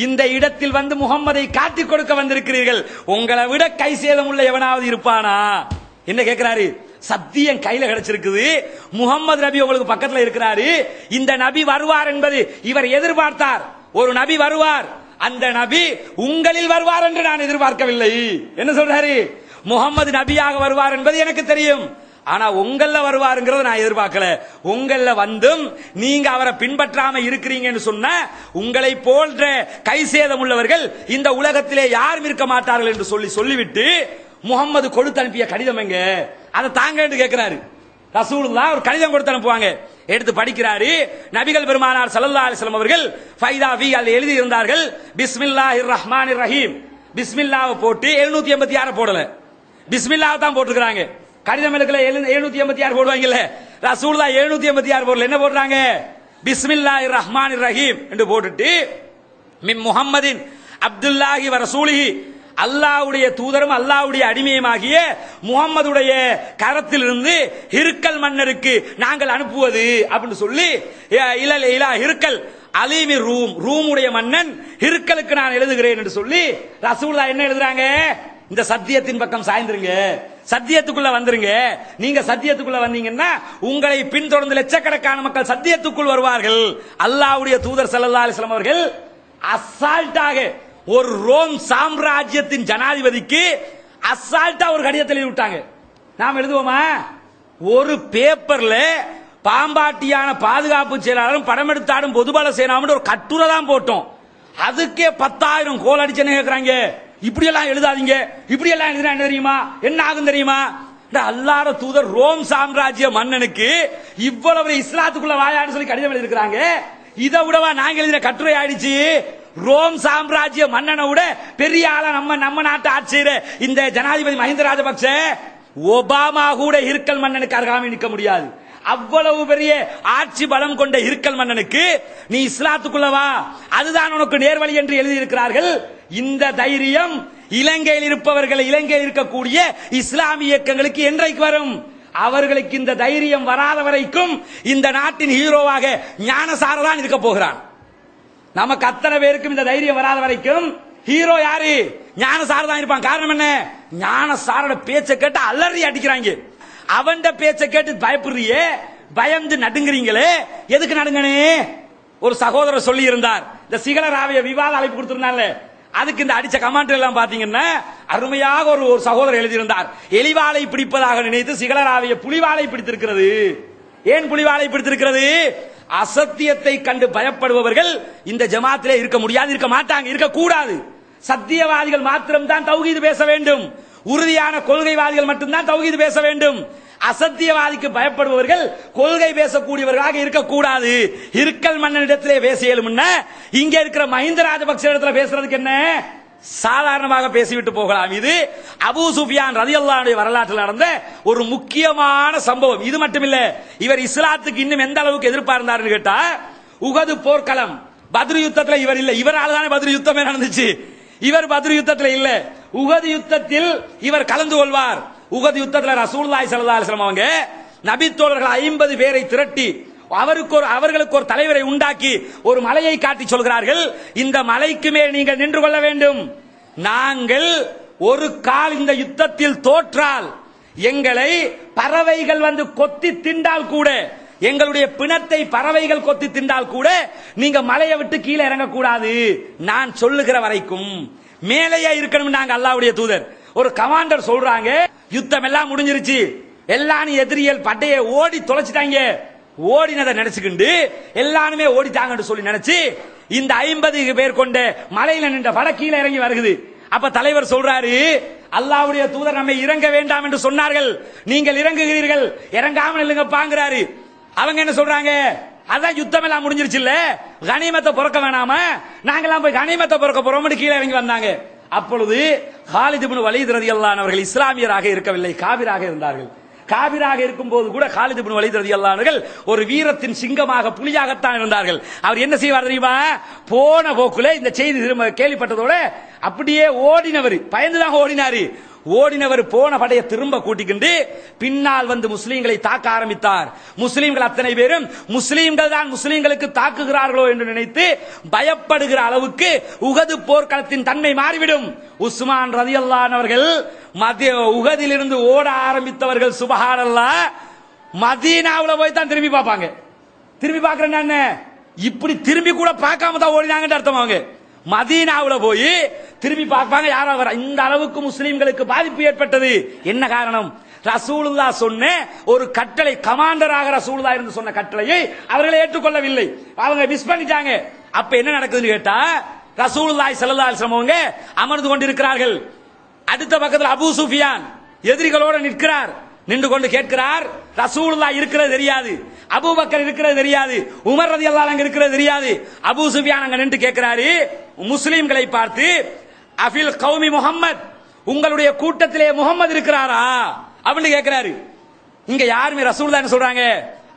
இந்த இடத்தில் வந்து முகம்மதை காட்டிக் கொடுக்க வந்திருக்கிறீர்கள். உங்களை விட கை சேதம் உள்ள எவனாவது இருப்பானா? என்ன கேட்கிறாரு? சத்தியம் கையில கிடைச்சிருக்குது, முகம்மது நபி உங்களுக்கு பக்கத்தில் இருக்கிறாரு, இந்த நபி வருவார் என்பது இவர் எதிர்பார்த்தார். ஒரு நபி வருவார், அந்த நபி உங்களில் வருவார் என்று நான் எதிர்பார்க்கவில்லை. என்ன சொல்றாரு? முகம்மது நபியாக வருவார் என்பது எனக்கு தெரியும், ஆனா உங்கள வருவாருங்கிறத நான் எதிர்பார்க்கல. உங்கள வந்தும் நீங்க அவரை பின்பற்றாம இருக்கிறீங்கன்னு சொன்ன உங்களை போன்ற கை சேதம் உள்ளவர்கள் இந்த உலகத்திலே யாரும் இருக்க மாட்டார்கள் என்று சொல்லிவிட்டு முகம்மது கொடுத்து அனுப்பிய கடிதம் எங்க, அதை தாங்க என்று கேட்கிறாரு. ரசூலுல்லாஹ் ஒரு கடிதம் கொடுத்து அனுப்புவாங்க, எடுத்து படிக்கிறாரு. நபிகள் பெருமானார் ஸல்லல்லாஹு அலைஹி வஸல்லம் அவர்கள் ஃபைதா ஃபீ அல் எழுதி இருந்தார்கள், பிஸ்மில்லாஹிர் ரஹ்மானிர் ரஹீம். பிஸ்மில்லாஹ் போட்டு 786 போடல, பிஸ்மில்லாஹ் தான் போட்டுக்கிறாங்க. கடிதம் எழுக்கல 786 போடுவாங்கல்ல, ரசூலுல்லாஹ் 786 போடல. என்ன போடுறாங்க? பிஸ்மில்லாஹிர் ரஹ்மானிர் ரஹீம் என்று போட்டுட்டு மின் முஹம்மதின் அப்துல்லாஹி வ ரசூலிஹி, அல்லாஹ்வுடைய தூதரும் அல்லாஹ்வுடைய அடிமையுமாகிய முகம்மதுடைய கரத்தில் இருந்து ஹிர்கல் மன்னருக்கு நாங்கள் அனுப்புவது அப்படின்னு சொல்லி இலா ஹிர்கல் அலீமி ரூம், ரூமுடைய மன்னன் ஹிர்கலுக்கு நான் எழுதுகிறேன் என்று சொல்லி ரசூலுல்லாஹ் என்ன எழுதுறாங்க? இந்த சத்தியத்தின் பக்கம் சாய்ந்துருங்க, சத்தியத்துக்குள்ள வந்துருங்க. நீங்க சத்தியத்துக்குள்ள வந்தீங்கன்னா உங்களை பின்தொடர்ந்து லட்சக்கணக்கான மக்கள் சத்தியத்துக்குள் வருவார்கள். அல்லாஹ்வுடைய தூதர் ஸல்லல்லாஹு அலைஹி வஸல்லம் அவர்கள் அசால்ட்டாக ஒரு ரோம் சாம்ராஜ்யத்தின் ஜனாதிபதிக்கு அசால்ட்டா ஒரு கடிதத்தை எழுதி விட்டாங்க. நாம் எழுதுவோமா? ஒரு பேப்பர்ல பாம்பாட்டியான பாதுகாப்பு செயலாளரும் படம் எடுத்தாடும் பொதுபல சேனாவும் ஒரு கட்டுரை தான் போட்டோம். அதுக்கே 10,000 கோல் அடிச்சு கேட்கிறாங்க. இப்படி எல்லாம் எழுதாதீங்க, இப்படி எல்லாம் எழுதுனா என்ன தெரியுமா, என்ன ஆகும் தெரியுமா? அல்லாஹ்வுடைய தூதர் ரோம் சாம்ராஜ்ய மன்னனுக்கு இவ்வளவு இஸ்லாத்துக்குள்ள வாயாடு சொல்லி கடிதம் எழுதிருக்காங்க. இதை விடவா நாங்க எழுதின கட்டுரை ஆயிடுச்சு? ரோம் சாம்ராஜ்ய மன்னனை விட பெரிய ஆளா நம்ம நாட்டு ஆட்சியர் இந்த ஜனாதிபதி மஹிந்த ராஜபக்ச, ஒபாமா கூட இருக்கல் மன்னனுக்கு அருகாமை நிற்க முடியாது. அவ்வளவு பெரிய ஆட்சி பலம் கொண்ட இருக்கல் மன்னனுக்கு நீ இஸ்லாத்துக்குள்ள வா, அதுதான் உனக்கு நேர்வழி என்று எழுதியிருக்கிறார்கள். இந்த தைரியம் இலங்கையில் இருப்பவர்கள், இலங்கையில் இருக்கக்கூடிய இஸ்லாமிய இயக்கங்களுக்கு என்றைக்கு வரும்? அவர்களுக்கு இந்த தைரியம் வராத வரைக்கும் இந்த நாட்டின் ஹீரோவாக ஞானசார தான் இருக்க போகிறான். நமக்கு அத்தனை பேருக்கும் இந்த தைரியம் வராத வரைக்கும் ஹீரோ யாரு? ஞானசார தான் இருப்பான். காரணம் என்ன? ஞானசாரோட பேச்சை கேட்டு அலறி அடிக்கிறாங்க. அவன் பேச்சை கேட்டு பயப்படுறியே, பயந்து நடுங்குறீங்களே, எதுக்கு நடுங்கனே? ஒரு சகோதரர் சொல்லி இருந்தார், இந்த சிகளராவிய விவாத அழைப்பு கொடுத்திருந்தாங்க, அதுக்கு இந்த அடிச்ச கமெண்ட் எல்லாம் பாத்தீங்கன்னா அருமையாக ஒரு சகோதரர் எழுதியிருந்தார். எலிவாளை பிடிப்பதாக நினைத்து சிகளராவிய புலிவாளை பிடித்திருக்கிறது. ஏன் புலிவாளை பிடித்திருக்கிறது? அசத்தியத்தை கண்டு பயப்படுபவர்கள் இந்த ஜமாத்திலே இருக்க முடியாது, இருக்க மாட்டாங்க, இருக்க கூடாது. சத்தியவாதிகள் மாத்திரம் தான் தௌஹீத் பேச வேண்டும். உறுதியான கொள்கைவாதிகள் மட்டும்தான் தௌஹீத் பேச வேண்டும். அசத்தியவாதிக்கு பயப்படுபவர்கள் கொள்கை பேசக்கூடியவர்களாக இருக்கக்கூடாது. இருக்கல் மன்னனிடத்திலே பேசியலும்னா இங்க இருக்கிற மஹிந்த ராஜபக்ச இடத்துல பேசுறதுக்கு என்ன? சாதாரணமாக பேசிவிட்டு போகலாம். இது அபூ சுஃபியான் ரலியல்லாஹு அன்ஹு வரலாற்றில் நடந்த ஒரு முக்கியமான சம்பவம். இது மட்டுமில்ல, இவர் இஸ்லாத்துக்கு இன்னும் எந்த அளவுக்கு எதிர்பார்த்தார்னு கேட்டா, உஹது போர்க்களம், பத்ர் யுத்தத்தில் இவர் இல்ல, இவரால் தானே பத்ர் யுத்தமே நடந்துச்சு. இவர் பத்ர் யுத்தத்தில் இல்ல, உஹது யுத்தத்தில் இவர் கலந்து கொள்வார். உஹது யுத்தத்தில் ரசூலுல்லாஹி ஸல்லல்லாஹு அலைஹி வஸல்லம் அவங்க நபி தோழர்கள் 50 பேரை திரட்டி அவர்களுக்கு ஒரு தலைவரை உண்டாக்கி ஒரு மலையை காட்டி சொல்கிறார்கள், இந்த மலைக்கு மேல் நீங்கள் நின்று கொள்ள வேண்டும். நாங்கள் ஒரு கால் இந்த யுத்தத்தில் தோற்றால் எங்களை பறவைகள் வந்து கொத்தி திண்டால் கூட, எங்களுடைய பிணத்தை பறவைகள் கொத்தி திண்டால் கூட நீங்க மலையை விட்டு கீழே இறங்கக்கூடாது. நான் சொல்லுகிற வரைக்கும் மேலேயே இருக்கணும். நாங்க அல்லாஹ்வுடைய தூதர். ஒரு கமாண்டர் சொல்றாங்க, யுத்தம் எல்லாம் முடிஞ்சிருச்சு, எல்லாரும் எதிரிகள் பட்டையை ஓடி தொலைச்சிட்டாங்க. ஓடினதை நினைச்சுக்கிண்டு எல்லாருமே ஓடிட்டாங்கன்னு சொல்லி நினைச்சு இந்த 50 பேர் கொண்ட மலையில நின்ற பட கீழே இறங்கி வருகிறது. அப்ப தலைவர் சொல்றாரு, அல்லாஹ்வுடைய தூதர் நம்மை இறங்க வேண்டாம் என்று சொன்னார்கள், நீங்கள் இறங்குகிறீர்கள், இறங்காமல் இல்லைங்க பாங்கிறாரு. அவங்க என்ன சொல்றாங்க? அதான் யுத்தம் எல்லாம் முடிஞ்சிருச்சு இல்ல, கனிமத்தை பொறுக்க வேணாமா, நாங்கெல்லாம் போய் கனிமத்தை பொறுக்க போறோம்னு கீழே இறங்கி வந்தாங்க. அப்பொழுது காலித் இப்னு வலீத் ரலியல்லாஹு அன்ஹு அவர்கள் இஸ்லாமியராக இருக்கவில்லை, காபிராக இருந்தார்கள். காபிராக இருக்கும் போது கூட காலித் இப்னு வலீத் ரலியல்லாஹு அன்ஹு அவர்கள் ஒரு வீரத்தின் சிங்கமாக, புலியாகத்தான் இருந்தார்கள். அவர் என்ன செய்வார் தெரியுமா? போன போக்குல இந்த செய்தி கேள்விப்பட்டதோட அப்படியே ஓடினவர், பயந்துதான் ஓடினாரு. ஓடினவர் போன படையை திரும்ப கூட்டிக்கிண்டு பின்னால் வந்து முஸ்லீம்களை தாக்க ஆரம்பித்தார். முஸ்லீம்கள் அத்தனை பேரும் முஸ்லீம்கள் தான் முஸ்லீம்களுக்கு தாக்குகிறார்களோ என்று நினைத்து பயப்படுகிற அளவுக்கு உஹது போர்க்களத்தின் தன்மை மாறிவிடும். உஸ்மான் ரலியல்லாஹு அன்ஹு அவர்கள் உஹதிலிருந்து ஓட ஆரம்பித்தவர்கள் சுப்ஹானல்லாஹ் மதீனாவுல போய் தான் திரும்பி பார்ப்பாங்க. திரும்பி பார்க்கறேன்னா என்ன, இப்படி திரும்பி கூட பார்க்காம தான் ஓடினாங்கன்னு அர்த்தம். அவங்க மதீனாவுல போய் திரும்பி பார்ப்பாங்க, யாரோ இந்த அளவுக்கு முஸ்லிம்களுக்கு பாதிப்பு ஏற்பட்டது. என்ன காரணம்? ரசூலுல்லாஹ் சொன்ன ஒரு கட்டளை, கமாண்டராக ரசூலுல்லாஹ் இருந்து சொன்ன கட்டளையை அவர்களை ஏற்றுக்கொள்ளவில்லை, அவங்க மிஸ் பண்ணிட்டாங்க. அப்ப என்ன நடக்குதுன்னு கேட்டா, ரசூலுல்லாஹி ஸல்லல்லாஹு அலைஹி வஸல்லம் அவங்க அமர்ந்து கொண்டிருக்கிறார்கள். அடுத்த பக்கத்தில் அபூ சுஃபியான் எதிரிகளோடு நிற்கிறார். நின்று கொண்டு கேட்கிறார், ரசூலுல்லாஹ் இருக்கிறது தெரியாது, அபூபக்கர் இருக்கிறது தெரியாது, உமர் ரலியல்லாஹு அன்ஹு இருக்கிறது தெரியாது. அபூ சுஃபியான் அங்க நின்று கேட்கிறாரு முஸ்லிம்களை பார்த்து, அஃபில் கௌமி முஹம்மத், உங்களுடைய கூட்டத்திலே முகமது இருக்கிறாரா அப்படின்னு கேட்கிறாரு. இங்க யாருமே ரசூலுல்லாஹ் என்ன சொல்றாங்க,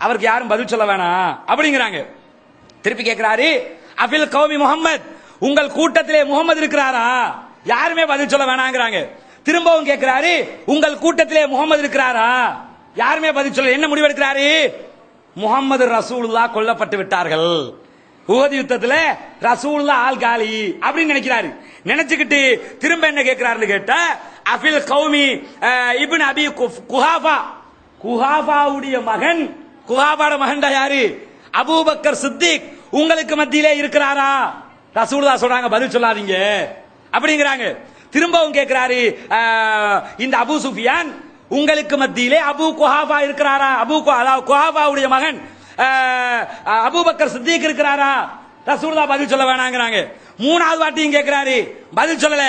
அவருக்கு யாரும் பதில் சொல்ல வேணாம் அப்படிங்கிறாங்க. திருப்பி கேட்கிறாரு, அஃபில் கௌமி முஹம்மத், உங்கள் கூட்டத்திலே முகமது இருக்கிறாரா, யாருமே பதில் சொல்ல வேணாங்கிறாங்க. திரும்பவும் கேட்கிறாரு, உங்கள் கூட்டத்திலே முகமது இருக்கிறாரா, யாருமே பதில் சொல்ல. என்ன முடிவெடுக்கிறாரு? முகமது ரசூலுல்லாஹ் கொல்லப்பட்டு விட்டார்கள், உஹது யுத்தத்துல ரசூலுல்லாஹ் ஆல் காலி அப்படின்னு நினைக்கிறாரு. நினைச்சுக்கிட்டு திரும்ப என்ன கேட்கிறாருன்னு கேட்டா, அஃபில் கௌமி இப்னு அபி குஹாஃபா, குஹாஃபாவுடைய மகன், குஹாஃபாவோட மகன் யாரு? அபூபக்கர் சித்திக் உங்களுக்கு மத்தியிலே இருக்கிறாரா? ரசூலுல்லாஹ் சொல்றாங்க பதில் சொல்லாதீங்க அப்படிங்கிறாங்க. திரும்பவும் கேட்கிறாரு இந்த அபூ சுஃபியான், உங்களுக்கு மத்தியிலே அபு குஹாஃபா இருக்கிறாரா? குஹாஃபாவுடைய மகன் அபூபக்கர் சித்திக் இருக்கிறாரா? ரசூலுல்லாஹ் பதில் சொல்ல வேணாங்கிறாங்க. மூணாவது வாட்டியும் கேட்கிறாரு, பதில் சொல்லல.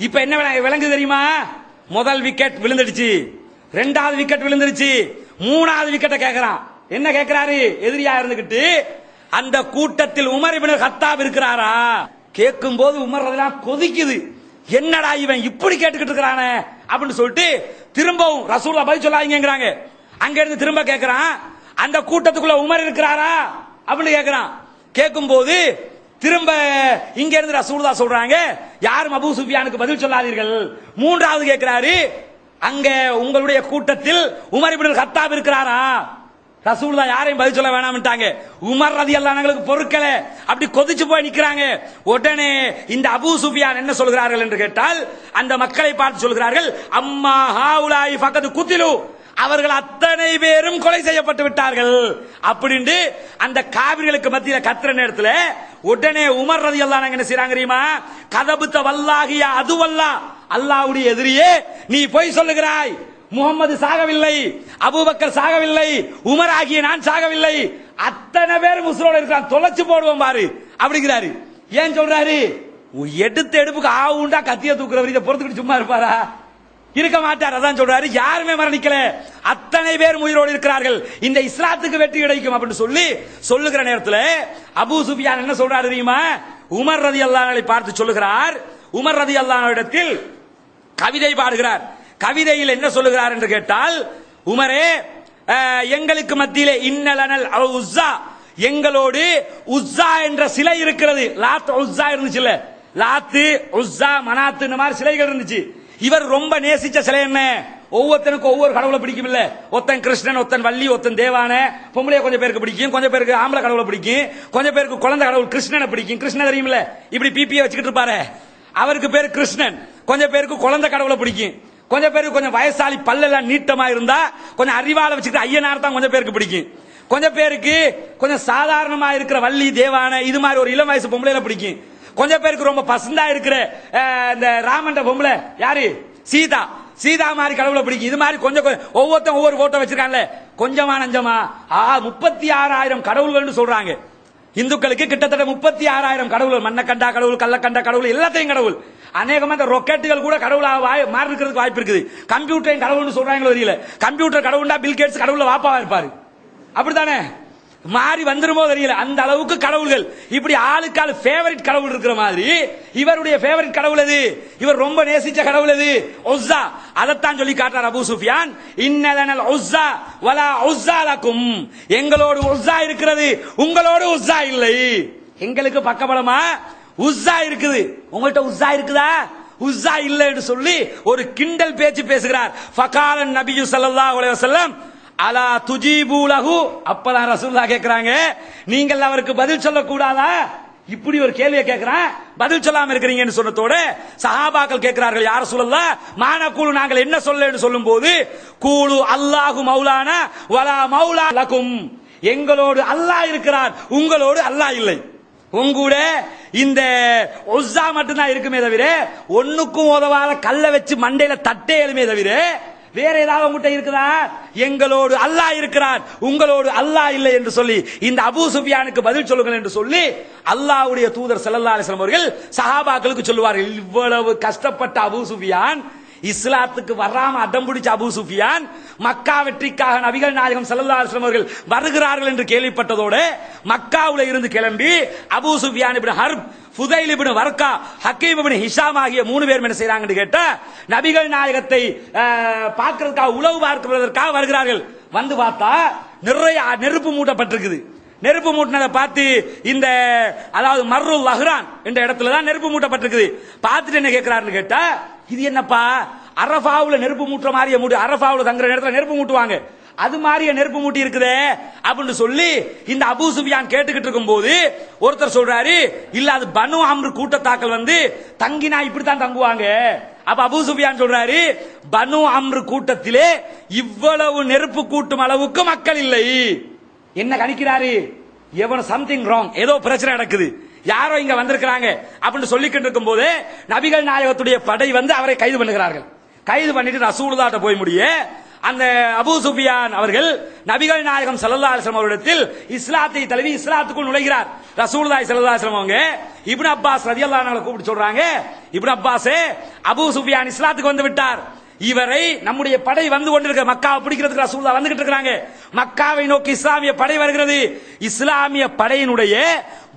இப்ப என்ன விளங்கு தெரியுமா? முதல் விக்கெட் விழுந்துடுச்சு, ரெண்டாவது விக்கெட் விழுந்துருச்சு, மூணாவது விக்கெட்டை கேட்கிறான். என்ன கேட்கிறாரு? எதிரியா இருந்துகிட்டு, அந்த கூட்டத்தில் உமர் இப்னு கத்தாப் இருக்கிறாரா? கேட்கும் போது உமர் அதெல்லாம் கொதிக்குது. என்னடா இவன் இப்படி கேட்டுக்கிட்டு இருக்கிறானே அப்படின்னு சொல்லிட்டு திரும்பவும் ரசூலுல்லாஹ் பதில் சொல்லாதீங்கங்கறாங்க. அங்க இருந்து திரும்ப கேட்கிறான், அந்த கூட்டத்துக்குள்ள உமர் இருக்கிறாரா அப்படின்னு கேட்கிறான். கேட்கும் போது திரும்ப இங்க இருந்து ரசூலுல்லாஹ் சொல்றாங்க, யாரும் அபூ சுஃபியானுக்கு பதில் சொல்லாதீர்கள். மூன்றாவது கேட்கிறாரு, அங்க உங்களுடைய கூட்டத்தில் உமர் இப்னு கத்தாப் இருக்கிறாரா? ரசூலுல்லாஹ் யாரையும் பதில் சொல்ல வேணாம்ட்டாங்க. உமர் ரலியல்லாஹு அன்ஹு பொறுக்கல, அப்படி கொதிச்சு போய் நிக்கிறாங்க. உடனே இந்த அபூ சுஃபியான் என்ன சொல்கிறார்கள் என்று கேட்டால், அந்த மக்களை பார்த்து சொல்கிறார்கள், அம்மா ஹாவுலாய் ஃபகத் குத்திலு, அவர்கள் அத்தனை பேரும் கொலை செய்யப்பட்டு விட்டார்கள் அப்படின்னு அந்த காவிர்களுக்கு மத்தியில கத்துற நேரத்தில் உடனே உமர் ரலியல்லாஹு அன்ஹு என்ன செய்றாங்க தெரியுமா? கதபுத்த வல்லாஹியா அதுவல்லா, அல்லாஹ்வுடைய எதிரியே நீ பொய் சொல்லுகிறாய், முகமது சாகவில்லை, அபூபக்கர் சாகவில்லை, உமர் ஆகிய நான் சாகவில்லை, அத்தனை பேர் முஸ்லிமோட இருக்கிறான், தொலைச்சு போடுவோம் பாரு அப்படிங்கிறாரு. ஏன் சொல்றாரு? எடுத்த எடுப்புக்கு ஆவுண்டா கத்திய தூக்குறவர் இதை பொறுத்துக்கிட்டு சும்மா இருப்பாரா? இருக்க மாட்டார். அதான் சொல்றாரு, யாருமே மரணிக்கல, அத்தனை பேர் உயிரோடு இருக்கிறார்கள், இந்த இஸ்லாத்துக்கு வெற்றி கிடைக்கும் அப்படின்னு சொல்லி சொல்லுகிற நேரத்தில் அபூ சுஃபியான் என்ன சொல்றாரு தெரியுமா? உமர் ரலியல்லாஹு அன்ஹு பார்த்து சொல்லுகிறார். உமர் ரலியல்லாஹு அன்ஹு இடத்தில் கவிதை பாடுகிறார். கவிதையில் என்ன சொல்லுகிறார் என்று கேட்டால், உமரே, எங்களுக்கு மத்தியிலே இன்னலனல் உஸ்ஸா, எங்களோடு உஸ்ஸா என்ற சிலை இருக்கிறது. லாத் உஸ்ஸா இருந்துச்சு, லாத்து உஸ்ஸா மனாத்து இந்த மாதிரி சிலைகள் இருந்துச்சு. இவர் ரொம்ப நேசிச்ச சிலை என்ன? ஒவ்வொருத்தனுக்கும் ஒவ்வொரு கடவுளை பிடிக்கும் இல்ல. ஒருத்தன் கிருஷ்ணன், ஒருத்தன் வள்ளி, ஒருத்தன் தேவான, பொம்பளைய கொஞ்சம் பேருக்கு பிடிக்கும், கொஞ்சம் பேருக்கு ஆம்பளை கடவுளை பிடிக்கும், கொஞ்சம் பேருக்கு குழந்தை கடவுள் கிருஷ்ணனை பிடிக்கும். கிருஷ்ணன் தெரியுமில்ல, இப்படி பிபியை வச்சுக்கிட்டு இருப்பாரு, அவருக்கு பேரு கிருஷ்ணன். கொஞ்சம் பேருக்கு குழந்தை கடவுளை பிடிக்கும், கொஞ்சம் பேருக்கு கொஞ்சம் வயசாளி பல்லெல்லாம் நீட்டமா இருந்தா கொஞ்சம் அறிவால வச்சுக்கிட்டு ஐயனார் தான் கொஞ்சம் பேருக்கு பிடிக்கும். கொஞ்சம் பேருக்கு கொஞ்சம் சாதாரணமா இருக்கிற வள்ளி தேவான இது மாதிரி ஒரு இளம் வயசு பொம்பளையில பிடிக்கும். கொஞ்சம் பேருக்கு ரொம்ப பசந்தா இருக்கிற இந்த ராமண்ட பொம்பளை யாரு, சீதா, சீதா மாதிரி கடவுளை பிடிக்கும். இது மாதிரி கொஞ்சம் ஒவ்வொருத்தன் ஒவ்வொரு போட்டோ வச்சிருக்காங்கல்ல, கொஞ்சமா நஞ்சமா 36,000 கடவுள்கள் சொல்றாங்க. இந்துக்களுக்கு கிட்டத்தட்ட 36,000 கடவுள், மண்ண கண்டா கடவுள், கல்ல கண்டா கடவுள், எல்லாத்தையும் கடவுள். அநேகமா இந்த ராக்கெட்டுகள் கூட கடவுளா மாறி இருக்கிறதுக்கு வாய்ப்பு இருக்குது. கம்ப்யூட்டரையும் கடவுள்னு சொல்றாங்களோ தெரியல. கம்ப்யூட்டர் கடவுள்னா பில் கேட்ஸ் கடவுள வாப்பாவா இருப்பாரு, அப்படித்தானே? மாறி வந்துருமோ தெரியல, அந்த அளவுக்கு கடவுள்கள். இப்படி ஆளுக்கு ஆளு ஃபேவரட் கடவுள் இருக்கிற மாதிரி இவருடைய ஃபேவரட் கடவுள் எது? இவர் ரொம்ப நேசிச்ச கடவுள் எது? உஸ்ஸா. அதைத்தான் சொல்லி காட்டுறார் அபூ சுஃபியான், இன்னலனல் உஸ்ஸா வலா உஸ்ஸா லக்கும், எங்களோடு உஸ்ஸா இருக்கிறது, உங்களோடு உஸ்ஸா இல்லை. எங்களுக்கு பக்கபலமா உஸ்ஸா இருக்குது, உங்கள்ட்ட உஸ்ஸா இருக்குதா? உஸ்ஸா இல்லை என்று சொல்லி ஒரு கிண்டல் பேச்சு பேசுகிறார். ஃபகாலன் நபியு ஸல்லல்லாஹு அலைஹி வஸல்லம் அலா துஜீபு லஹு, அப்பதான் ரசூலுல்லாஹ் கேக்குறாங்க, நீங்கள் அவருக்கு பதில் சொல்ல கூடாதா? இப்படி ஒரு கேள்வியை கேட்கிறான், பதில் சொல்லாம இருக்கிறீங்கன்னு சொன்னதோட சஹாபாக்கள் கேட்கிறார்கள், யார் ரசூலுல்லாஹ் மானா கூலு, நாங்கள் என்ன சொல்ல சொல்லும் போது, கூலு அல்லாஹு மௌலானா வலா மௌலா லகும், எங்களோடு அல்லாஹ் இருக்கிறார், உங்களோடு அல்லாஹ் இல்லை. உங்கூட இந்த உஸ்ஸா மட்டும்தான் இருக்குமே தவிர ஒண்ணுக்கும் உதவாத கல்ல வச்சு மண்டையில தட்டே எழுமே தவிர வேற ஏதாவது உங்ககிட்ட இருக்குதா? எங்களோடு அல்லாஹ் இருக்கிறார், உங்களோடு அல்லாஹ் இல்லை என்று சொல்லி இந்த அபூ சுஃபியானுக்கு பதில் சொல்லுங்கள் என்று சொல்லி அல்லாஹ்வுடைய தூதர் ஸல்லல்லாஹு அலைஹி வஸல்லம் அவர்கள் சஹாபாக்களுக்கு சொல்லுவார்கள். இவ்வளவு கஷ்டப்பட்ட அபூ சுஃபியான், இஸ்லாத்துக்கு வராம அடம் பிடிச்ச அபூ சுஃபியான், மக்கா வெற்றிக்காக நபிகள் நாயகம் ஸல்லல்லாஹு அலைஹி வஸல்லம் அவர்கள் வருகிறார்கள் என்று கேள்விப்பட்டதோடு மக்காவுல இருந்து கிளம்பி அபூ சுஃபியான் இப்னு ஹர்ப், ஃபுதைல் இப்னு வர்கா, ஹக்கீம் இப்னு ஹிஷாம் ஆகிய 3 பேர் என்ன செய்றாங்கன்னு கேட்டா, நபிகள் நாயகத்தை பார்க்கிறதுக்காக, உளவு பார்க்கிறதற்காக வருகிறார்கள். வந்து பார்த்தா நிறைய நெருப்பு மூட்டப்பட்டிருக்குது. நெருப்பு மூட்டினதை பார்த்து இந்த அதாவது மர்ருல் லஹ்ரான் என்ற இடத்துல தான் நெருப்பு மூட்டப்பட்டிருக்குது. பார்த்துட்டு என்ன கேட்கிறாருன்னு கேட்டா, இது என்னப்பா அரஃபாவுல நெருப்பு மூட்டுற மாதிரியே மூட்டி, அரஃபாவுல தங்குற நேரத்தில் நெருப்பு மூட்டுவாங்க, அது மாதிரியே நெருப்பு மூட்டி இருக்குதே அப்படின்னு சொல்லி இந்த அபூ சுஃபியான் கேட்டுக்கிட்டு இருக்கும் போது ஒருத்தர் சொல்றாரு, இல்ல அது பனு அம்ரு கூட்டத்தாக்கள் வந்து தங்கினா இப்படித்தான் தங்குவாங்க. அப்ப அபூ சுஃபியான் சொல்றாரு, பனு அம்ரு கூட்டத்திலே இவ்வளவு நெருப்பு கூட்டும் அளவுக்கு மக்கள் இல்லை. என்ன கணிக்கிறாரு? எவன் சம்திங் ராங், ஏதோ பிரச்சனை நடக்குது, யாரோ இங்க வந்திருக்கிறாங்க அப்படின்னு சொல்லிக்கிட்டு இருக்கும் போது நபிகள் நாயகத்துடைய படை வந்து அவரை கைது பண்ணுகிறார்கள். கைது பண்ணிட்டு ரசூலுல்லாஹ்ட்ட போய் முடிய அந்த அபூ சுஃபியான் அவர்கள் நபிகள் நாயகம் ஸல்லல்லாஹு அலைஹி வஸல்லம் அவரிடத்தில் இஸ்லாத்தை தழுவி இஸ்லாத்துக்குள் நுழைகிறார். ரசூலுல்லாஹி ஸல்லல்லாஹு அலைஹி வஸல்லம் அவங்க இப்னு அப்பாஸ் ரலியல்லாஹு அன்ஹு கூப்பிட்டு சொல்றாங்க, இப்னு அப்பாஸே, அபூ சுஃபியான் இஸ்லாத்துக்கு வந்து விட்டார். இவரை நம்முடைய படை வந்து கொண்டிருக்க மக்காவை பிடிக்கிறதுக்கு ரசூலுல்லாஹ் வந்துகிட்டு இருக்காங்க. மக்காவை நோக்கி இஸ்லாமிய படை வருகிறது. இஸ்லாமிய படையினுடைய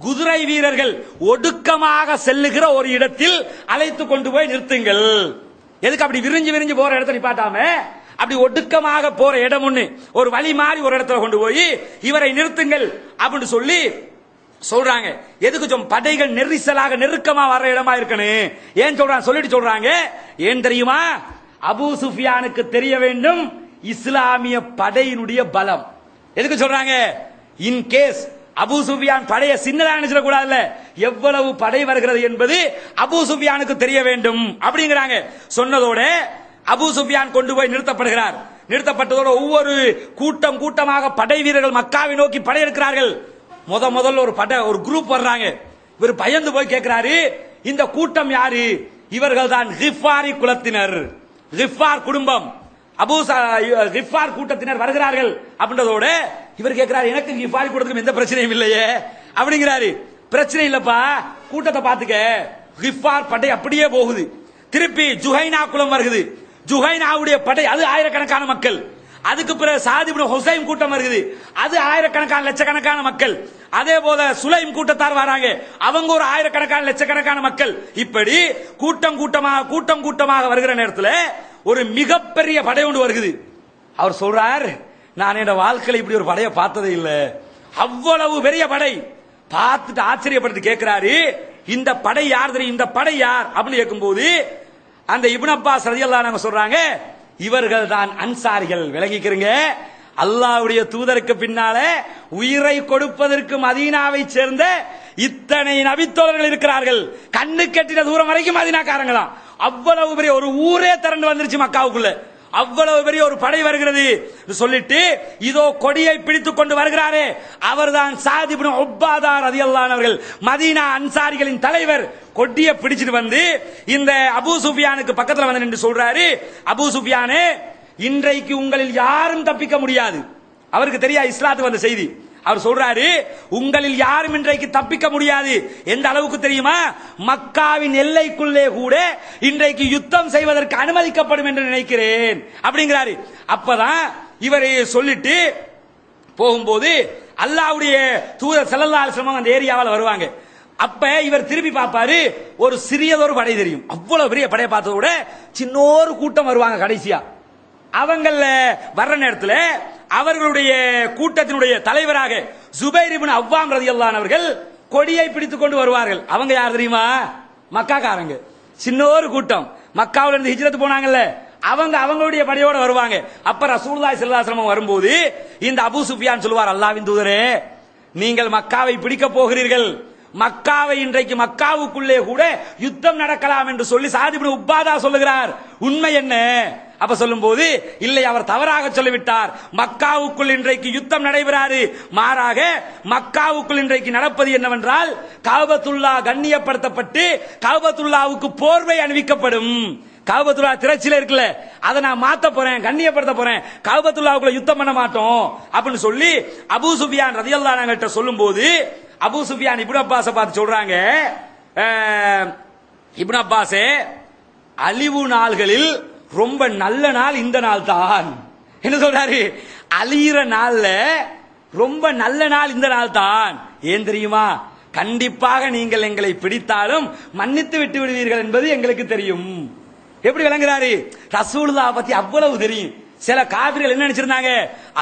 குதிரை வீரர்கள் ஒடுக்கமாக செல்லுகிற ஒரு இடத்தில் அழைத்து கொண்டு போய் நிறுத்துங்கள். எதுக்கு அப்படி விரிஞ்சு விரிஞ்சு போற இடத்துல நிப்பாட்டாம அப்படி ஒடுக்கமாக போற இடம் ஒண்ணு ஒரு வழி மாறி ஒரு இடத்துல கொண்டு போய் இவரை நிறுத்துங்கள் அப்படின்னு சொல்லி சொல்றாங்க. எதுக்கு படைகள் நெரிசலாக நெருக்கமா வர இடமா இருக்கணும். ஏன் சொல்றாங்க சொல்லிட்டு சொல்றாங்க, ஏன் தெரியுமா? அபூ சுஃபியானுக்கு தெரிய வேண்டும் இஸ்லாமிய படையினுடைய பலம். எதுக்கு சொல்றாங்க? இன் கேஸ் அபூ சுஃபியான் படைய சின்னதா நினைச்சிட கூடாதுல்ல, எவ்வளவு படை வருகிறது என்பது அபூ சுஃபியானுக்கு தெரிய வேண்டும் அப்படிங்கிறாங்க. சொன்னதோட அபூ சுஃபியான் கொண்டு போய் நிறுத்தப்படுகிறார். நிறுத்தப்பட்டதோட ஒவ்வொரு கூட்டம் கூட்டமாக படை வீரர்கள் மக்காவை நோக்கி படையெடுக்கிறார்கள். முதல்ல ஒரு குரூப் வர்றாங்க. இவர் பயந்து போய் கேட்கிறாரு, இந்த கூட்டம் யாரு? இவர்கள் தான் கிஃபாரி குலத்தினர், கிஃபார் குடும்பம், கிஃபார் கூட்டத்தினர் வருகிறார்கள் அப்படின்றதோட இவர் கேட்கிறார், எனக்கு கிஃபாரி கூட்டத்துக்கு எந்த பிரச்சனையும் இல்லையே அப்படிங்கிறாரு. பிரச்சனை இல்லப்பா, கூட்டத்தை பாத்துக்க. கிஃபார் படை அப்படியே போகுது. திருப்பி ஜுஹைனா குலம் வருகிறது. ஜுஹைனாவுடைய படை அது ஆயிரக்கணக்கான மக்கள். அதுக்கு பிறகு சாத் இப்னு ஹுசைம் கூட்டம் வருகிறது. அது ஆயிரக்கணக்கான லட்சக்கணக்கான மக்கள். அதே போல சுலைம் கூட்டத்தார் வராங்க, அவங்க ஒரு ஆயிரக்கணக்கான லட்சக்கணக்கான மக்கள். இப்படி கூட்டம் கூட்டமாக வருகிற நேரத்தில் ஒரு மிகப்பெரிய படை ஒன்று வருகிறது. அவர் சொல்றார், நான் என் வாழ்க்கையில் இப்படி ஒரு படையை பார்த்ததே இல்லை, அவ்வளவு பெரிய படை. பார்த்துட்டு ஆச்சரியப்பட்டு கேட்கிறாரு, இந்த படை யார் தெரியும்? இந்த படை யார் அப்படின்னு கேட்கும்போது அந்த இப்னு அப்பாஸ் ரலியல்லாஹு அன்ஹு சொல்றாங்க, இவர்கள் தான் அன்சாரிகள். விளங்கிக்கிறீங்க, அல்லாஹ்வுடைய தூதருக்கு பின்னால உயிரை கொடுப்பதற்கு மதீனாவை சேர்ந்த இத்தனை நபித்தோழர்கள் இருக்கிறார்கள். கண்ணு கெட்டின தூரம் வரைக்கும் மதீனாக்காரங்களாம். அவ்வளவு பெரிய ஒரு ஊரே திரண்டு வந்துருச்சு மக்காவுக்குள்ள. அவ்வளவு பெரிய ஒரு படை வருகிறது சொல்லிட்டு இதோ கொடியை பிடித்துக் கொண்டு வருகிறாரே அவர்தான் சாத் இப்னு உபாதா ரலியல்லாஹு அன்ஹு அவர்கள், மதீனா அன்சாரிகளின் தலைவர். கொடியை பிடிச்சிட்டு வந்து இந்த அபூ சுஃபியானுக்கு பக்கத்துல வந்து நின்று சொல்றாரு, அபூ சுஃபியானே, இன்றைக்கு உங்களில் யாரும் தப்பிக்க முடியாது. அவருக்கு தெரியா இஸ்லாத்துக்கு வந்த செய்தி. அவர் சொல்றாரு, உங்களில் யாரும் இன்றைக்கு தப்பிக்க முடியாது. எந்த அளவுக்கு தெரியுமா? மக்காவின் எல்லைக்குள்ளே கூட இன்றைக்கு யுத்தம் செய்வதற்கு அனுமதிக்கப்படும் என்று நினைக்கிறேன் அப்படிங்கிறாரு. அப்பதான் இவர் சொல்லிட்டு போகும்போது அல்லாஹ்வுடைய தூதர் ஸல்லல்லாஹு அலைஹி வஸல்லம் அந்த ஏரியாவில் வருவாங்க. அப்ப இவர் திரும்பி பார்ப்பாரு, ஒரு சிறியதொரு படை தெரியும். அவ்வளவு பெரிய படையை பார்த்தத விட சின்னோரு கூட்டம் வருவாங்க கடைசியா. அவங்கள வர்ற நேரத்தில் அவர்களுடைய கூட்டத்தினுடைய தலைவராக ஜுபைர் இப்னு அவ்வாம் ரலியல்லாஹு அன்ஹு அவர்கள் கொடியை பிடித்துக் கொண்டு வருவார்கள். அவங்க யார் தெரியுமா? மக்காக்காரங்க. சின்னோரு கூட்டம் மக்காவில இருந்து ஹிஜ்ரத் போனாங்கல்ல, அவங்களுடைய படையோட வருவாங்க. அப்ப ரசூலுல்லாஹி ஸல்லல்லாஹு அலைஹி வஸல்லம் வரும்போது இந்த அபூ சுஃபியான் சொல்வார், அல்லாஹ்வின் தூதரே, நீங்கள் மக்காவை பிடிக்க போகிறீர்கள். மக்காவை இன்றைக்கு மக்காவுக்குள்ளே கூட யுத்தம் நடக்கலாம் என்று சொல்லி சாத் இப்னு உபாதா சொல்லுகிறார். உண்மை என்ன? அப்ப சொல்லும் போது, இல்லை, அவர் தவறாக சொல்லிவிட்டார். மக்காவுக்குள் இன்றைக்கு யுத்தம் நடைபெறாது. மாறாக மக்காவுக்குள் இன்றைக்கு நடப்பது என்னவென்றால், காபத்துல்லா கண்ணியப்படுத்தப்பட்டு காபத்துல்லாவுக்கு போர்வை அணிவிக்கப்படும். காபத்துல்லா திரைச்சில இருக்குல்ல, அதை நான் மாத்த போறேன், கண்ணியப்படுத்த போறேன், காபத்துல்லாவுக்குள்ள யுத்தம் பண்ண மாட்டோம் அப்படின்னு சொல்லி அபூ சுஃபியான் ரலியல்லாஹு அன்ஹு கிட்ட சொல்லும்போது அபூ சுஃபியான் இப்னு அப்பாஸை பார்த்து சொல்றாங்க, இப்னு அப்பாஸே, அழிவு நாள்களில் ரொம்ப நல்ல நாள் இந்த நாள் தான். என்ன சொல்றாரு? அழியிற நாள்ல ரொம்ப நல்ல நாள் இந்த நாள் தான். ஏன் தெரியுமா? கண்டிப்பாக நீங்கள் எங்களை பிடித்தாலும் மன்னித்து விட்டு விடுவீர்கள் என்பது எங்களுக்கு தெரியும். எப்படி விளங்குறாரு? ரசூலுல்லாஹ் பத்தி அவ்வளவு தெரியும். சில காபிர்கள் என்ன நினைச்சிருந்தாங்க,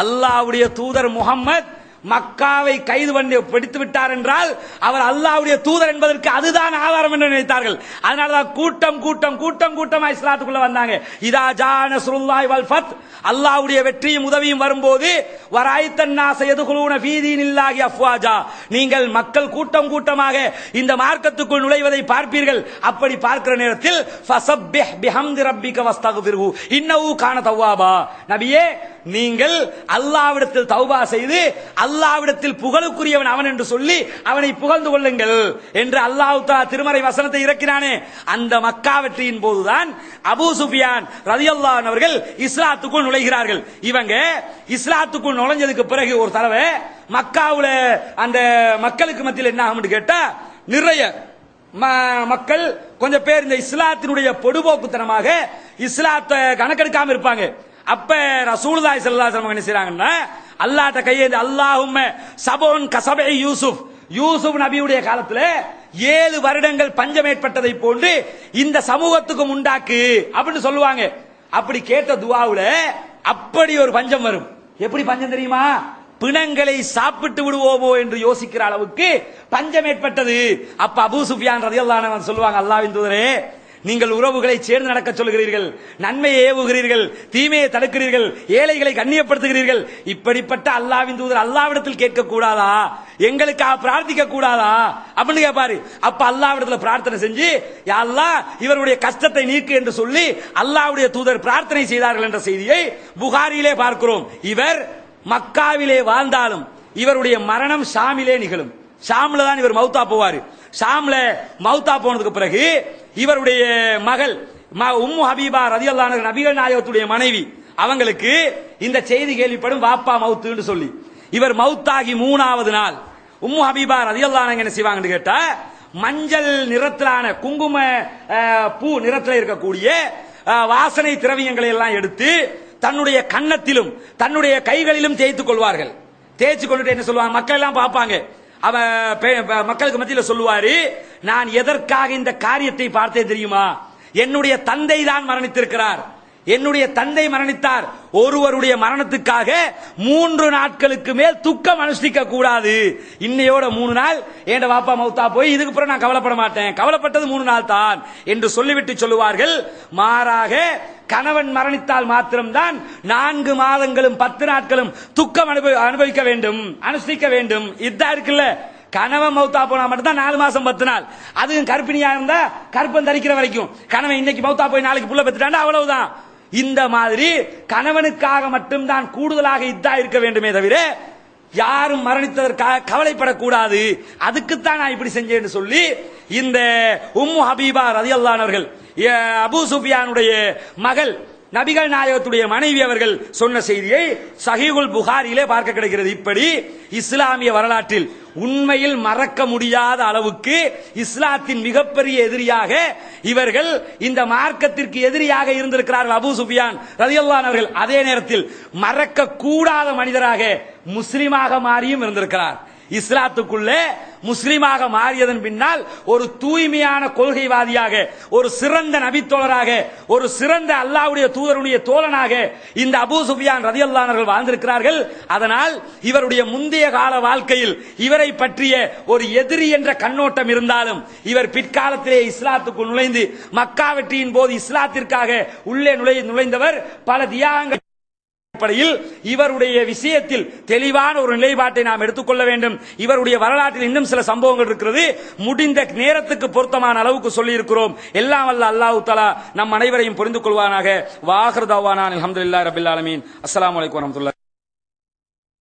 அல்லாஹ்வுடைய தூதர் முஹம்மத் மக்காவை கைது பண்ணி பிடித்து விட்டார் என்றால் அவர் அல்லாஹ்வுடைய தூதர் என்பதற்கு அதுதான் ஆதாரம் என்று நினைத்தார்கள். அதனாலதான் கூட்டமா இஸ்லாத்துக்குள்ள வந்தாங்க. இதா ஜா நஸ்ருல்லாஹி வல் ஃபத், அல்லாஹ்வுடைய வெற்றியும் உதவியும் வரும்போது வராய்தன் நாஸ யதுகுலூன ஃபீ தீனில்லாஹி அஃப்வாஜா, நீங்கள் மக்கள் கூட்டமாக இந்த மார்க்கத்துக்குள் நுழைவதை பார்ப்பீர்கள். அப்படி பார்க்கிற நேரத்தில் ஃபஸப்பிஹ் பிஹம்தி ரப்பிக வஸ்தக்ஃபிர்ஹு இன்னஹு கான தவ்வாபா. நபியே, நீங்கள் அல்லாஹ்விடத்தில் தௌபா செய்து அல்லாஹ்விடத்தில் புகழுக்குரியவன் அவன் என்று சொல்லி அவனை புகழ்ந்து கொள்ளுங்கள் என்று அல்லாஹ் தஆலா திருமறை வசனத்தை இறக்கினானே. அந்த மக்கா வெற்றியின் போதுதான் அபூ சுஃபியான் ரலியல்லாஹு அன்ஹு அவர்கள் இஸ்லாத்துக்குள் நுழைகிறார்கள். இவங்க இஸ்லாத்துக்குள் நுழைஞ்சதுக்கு பிறகு ஒரு தடவை மக்காவுல அந்த மக்களுக்கு மத்தியில் என்ன ஆகும்னு கேட்டா, நிறைய மக்கள் கொஞ்சம் பேர் இந்த இஸ்லாத்தினுடைய பொடுபோக்குத்தனமாக இஸ்லாத்தை கணக்கெடுக்காம இருப்பாங்க. அப்ப ரசூலுல்லாஹி ஸல்லல்லாஹு அலைஹி வஸல்லம் என்ன செய்றாங்கன்னா, அல்லாஹ்ட்ட கையேந்தி அல்லாஹும்ம சபோன் கசபை யூசுப் நபியுடைய காலத்துல 7 வருடங்கள் பஞ்சம் ஏற்பட்டதை போன்று இந்த சமூகத்துக்கும் உண்டாக்கு அப்படின்னு சொல்லுவாங்க. அப்படி கேட்ட துஆவுல அப்படி ஒரு பஞ்சம் வரும். எப்படி பஞ்சம் தெரியுமா? பிணங்களை சாப்பிட்டு விடுவோமோ என்று யோசிக்கிற அளவுக்கு பஞ்சம் ஏற்பட்டது. அப்ப அபூ சுஃபியான் ரலியல்லாஹு அன்ஹு சொல்லுவாங்க, அல்லாஹ்வின் தூதரே, நீங்கள் உறவுகளை சேர்ந்து நடக்க சொல்கிறீர்கள், நன்மையை ஏவுகிறீர்கள், தீமையை தடுக்கிறீர்கள், ஏழைகளை கண்ணியப்படுத்துகிறீர்கள். இப்படிப்பட்ட அல்லாஹ்வின் தூதர் அல்லாஹ்விடத்தில் கேட்க கூடாதா? எங்களுக்காக பிரார்த்திக்க கூடாதா அப்படின்னு கேட்பாரு. அப்ப அல்லாஹ்விடத்தில் பிரார்த்தனை செஞ்சு, யா அல்லாஹ் இவருடைய கஷ்டத்தை நீக்கு என்று சொல்லி அல்லாஹ்வுடைய தூதர் பிரார்த்தனை செய்தார்கள் என்ற செய்தியை புகாரியிலே பார்க்கிறோம். இவர் மக்காவிலே வாழ்ந்தாலும் இவருடைய மரணம் ஷாமிலே நிகழும். ஷாம்ல தான் இவர் மௌத்தா போவாரு. ஷாம்ல மௌத்தா போனதுக்கு பிறகு இவருடைய மகள் உம்மு ஹபீபா ரலியல்லாஹு அன்ஹா நபிகள் நாயகத்துடைய மனைவி, அவங்களுக்கு இந்த செய்தி கேள்விப்படும், வாப்பா மௌத்துன்னு சொல்லி. இவர் மௌத்தாகி 3வது நாள் உம்மு ஹபீபா ரலியல்லாஹு அன்ஹா என்ன செய்வாங்கன்னு கேட்டா, மஞ்சள் நிறத்திலான குங்கும பூ நிறத்தில் இருக்கக்கூடிய வாசனை திரவியங்களை எல்லாம் எடுத்து தன்னுடைய கன்னத்திலும் தன்னுடைய கைகளிலும் தேய்த்துக் கொள்வார்கள். தேய்ச்சி கொண்டுட்டு என்ன சொல்லுவாங்க, மக்கள் எல்லாம் பார்ப்பாங்க. அவ மக்களுக்கு மத்தியில் சொல்லுவாரு, நான் எதற்காக இந்த காரியத்தை பார்த்தேன் தெரியுமா? என்னுடைய தந்தை தான் மரணித்திருக்கிறார், என்னுடைய தந்தை மரணித்தார். ஒருவருடைய மரணத்துக்காக 3 நாட்களுக்கு மேல் துக்கம் அனுஷ்டிக்க கூடாது. இன்னையோட 3 நாள் என் வாப்பா மௌத்தா போய் இதுக்கு பிறகு நான் கவலைப்பட மாட்டேன், கவலைப்பட்டது 3 நாள் தான் என்று சொல்லிவிட்டு சொல்லுவார்கள். மாறாக கணவன் மரணித்தால் மாத்திரம்தான் 4 மாதங்களும் 10 நாட்களும் துக்கம் அனுபவிக்க வேண்டும், அனுஷ்டிக்க வேண்டும். இதா இருக்குல்ல, கணவன் மௌத்தா போனா மட்டும் தான் 4 மாசம் 10 நாள். அதுவும் கர்ப்பிணியா இருந்தா கற்பம் தரிக்கிற வரைக்கும். கணவன் இன்னைக்கு மௌத்தா போய் நாளைக்கு புள்ள பெத்துட்டாண்டா அவ்வளவுதான். இந்த மாதிரி கணவனுக்காக மட்டும்தான் கூடுதலாக இதா இருக்க வேண்டுமே தவிர யாரும் மரணித்ததற்காக கவலைப்படக்கூடாது. அதுக்குத்தான் நான் இப்படி செஞ்சேன்னு சொல்லி இந்த உம்மு ஹபீபா ரலியல்லாஹு அன்ஹா அவர்கள் அபூ சுஃபியானுடைய மகள் நபிகள் நாயகத்துடைய மனைவி அவர்கள் சொன்ன செய்தியை சஹீஹுல் புகாரியிலே பார்க்க கிடைக்கிறது. இப்படி இஸ்லாமிய வரலாற்றில் உண்மையில் மறக்க முடியாத அளவுக்கு இஸ்லாத்தின் மிகப்பெரிய எதிரியாக இவர்கள் இந்த மார்க்கத்திற்கு எதிரியாக இருந்திருக்கிறார்கள் அபூ சுஃபியான் ரலியல்லாஹு அன்ஹு அவர்கள். அதே நேரத்தில் மறக்க கூடாத மனிதராக முஸ்லிமாக மாறியும் இருந்திருக்கிறார். இஸ்லாத்துக்குள்ளே முஸ்லிமாக மாறியதன் பின்னால் ஒரு தூய்மையான கொள்கைவாதியாக, ஒரு சிறந்த நபித்தோழராக, ஒரு சிறந்த அல்லாஹ்வுடைய தூதருடைய தோழனாக இந்த அபூ சுஃபியான் ரலியல்லாஹு அன்ஹு வாழ்ந்திருக்கிறார்கள். அதனால் இவருடைய முந்தைய கால வாழ்க்கையில் இவரை பற்றிய ஒரு எதிரி என்ற கண்ணோட்டம் இருந்தாலும் இவர் பிற்காலத்திலே இஸ்லாத்துக்குள் நுழைந்து மக்கா வெற்றியின் போது இஸ்லாத்திற்காக உள்ளே நுழைந்தவர். பல தியாகங்கள் அடிப்படையில் இவருடைய விஷயத்தில் தெளிவான ஒரு நிலைப்பாட்டை நாம் எடுத்துக்கொள்ள வேண்டும். இவருடைய வரலாற்றில் இன்னும் சில சம்பவங்கள் இருக்கிறது. முடிந்த நேரத்துக்கு பொருத்தமான அளவுக்கு சொல்லி இருக்கிறோம். எல்லாம் வல்ல அல்லாஹ் தஆலா நம் அனைவரையும் புரிந்து கொள்வானாக. வாஹிர் தஅவானா அல்ஹம்துலில்லாஹி ரப்பில் ஆலமீன். அஸ்ஸலாமு அலைக்கும் வரஹ்மத்துல்லாஹி.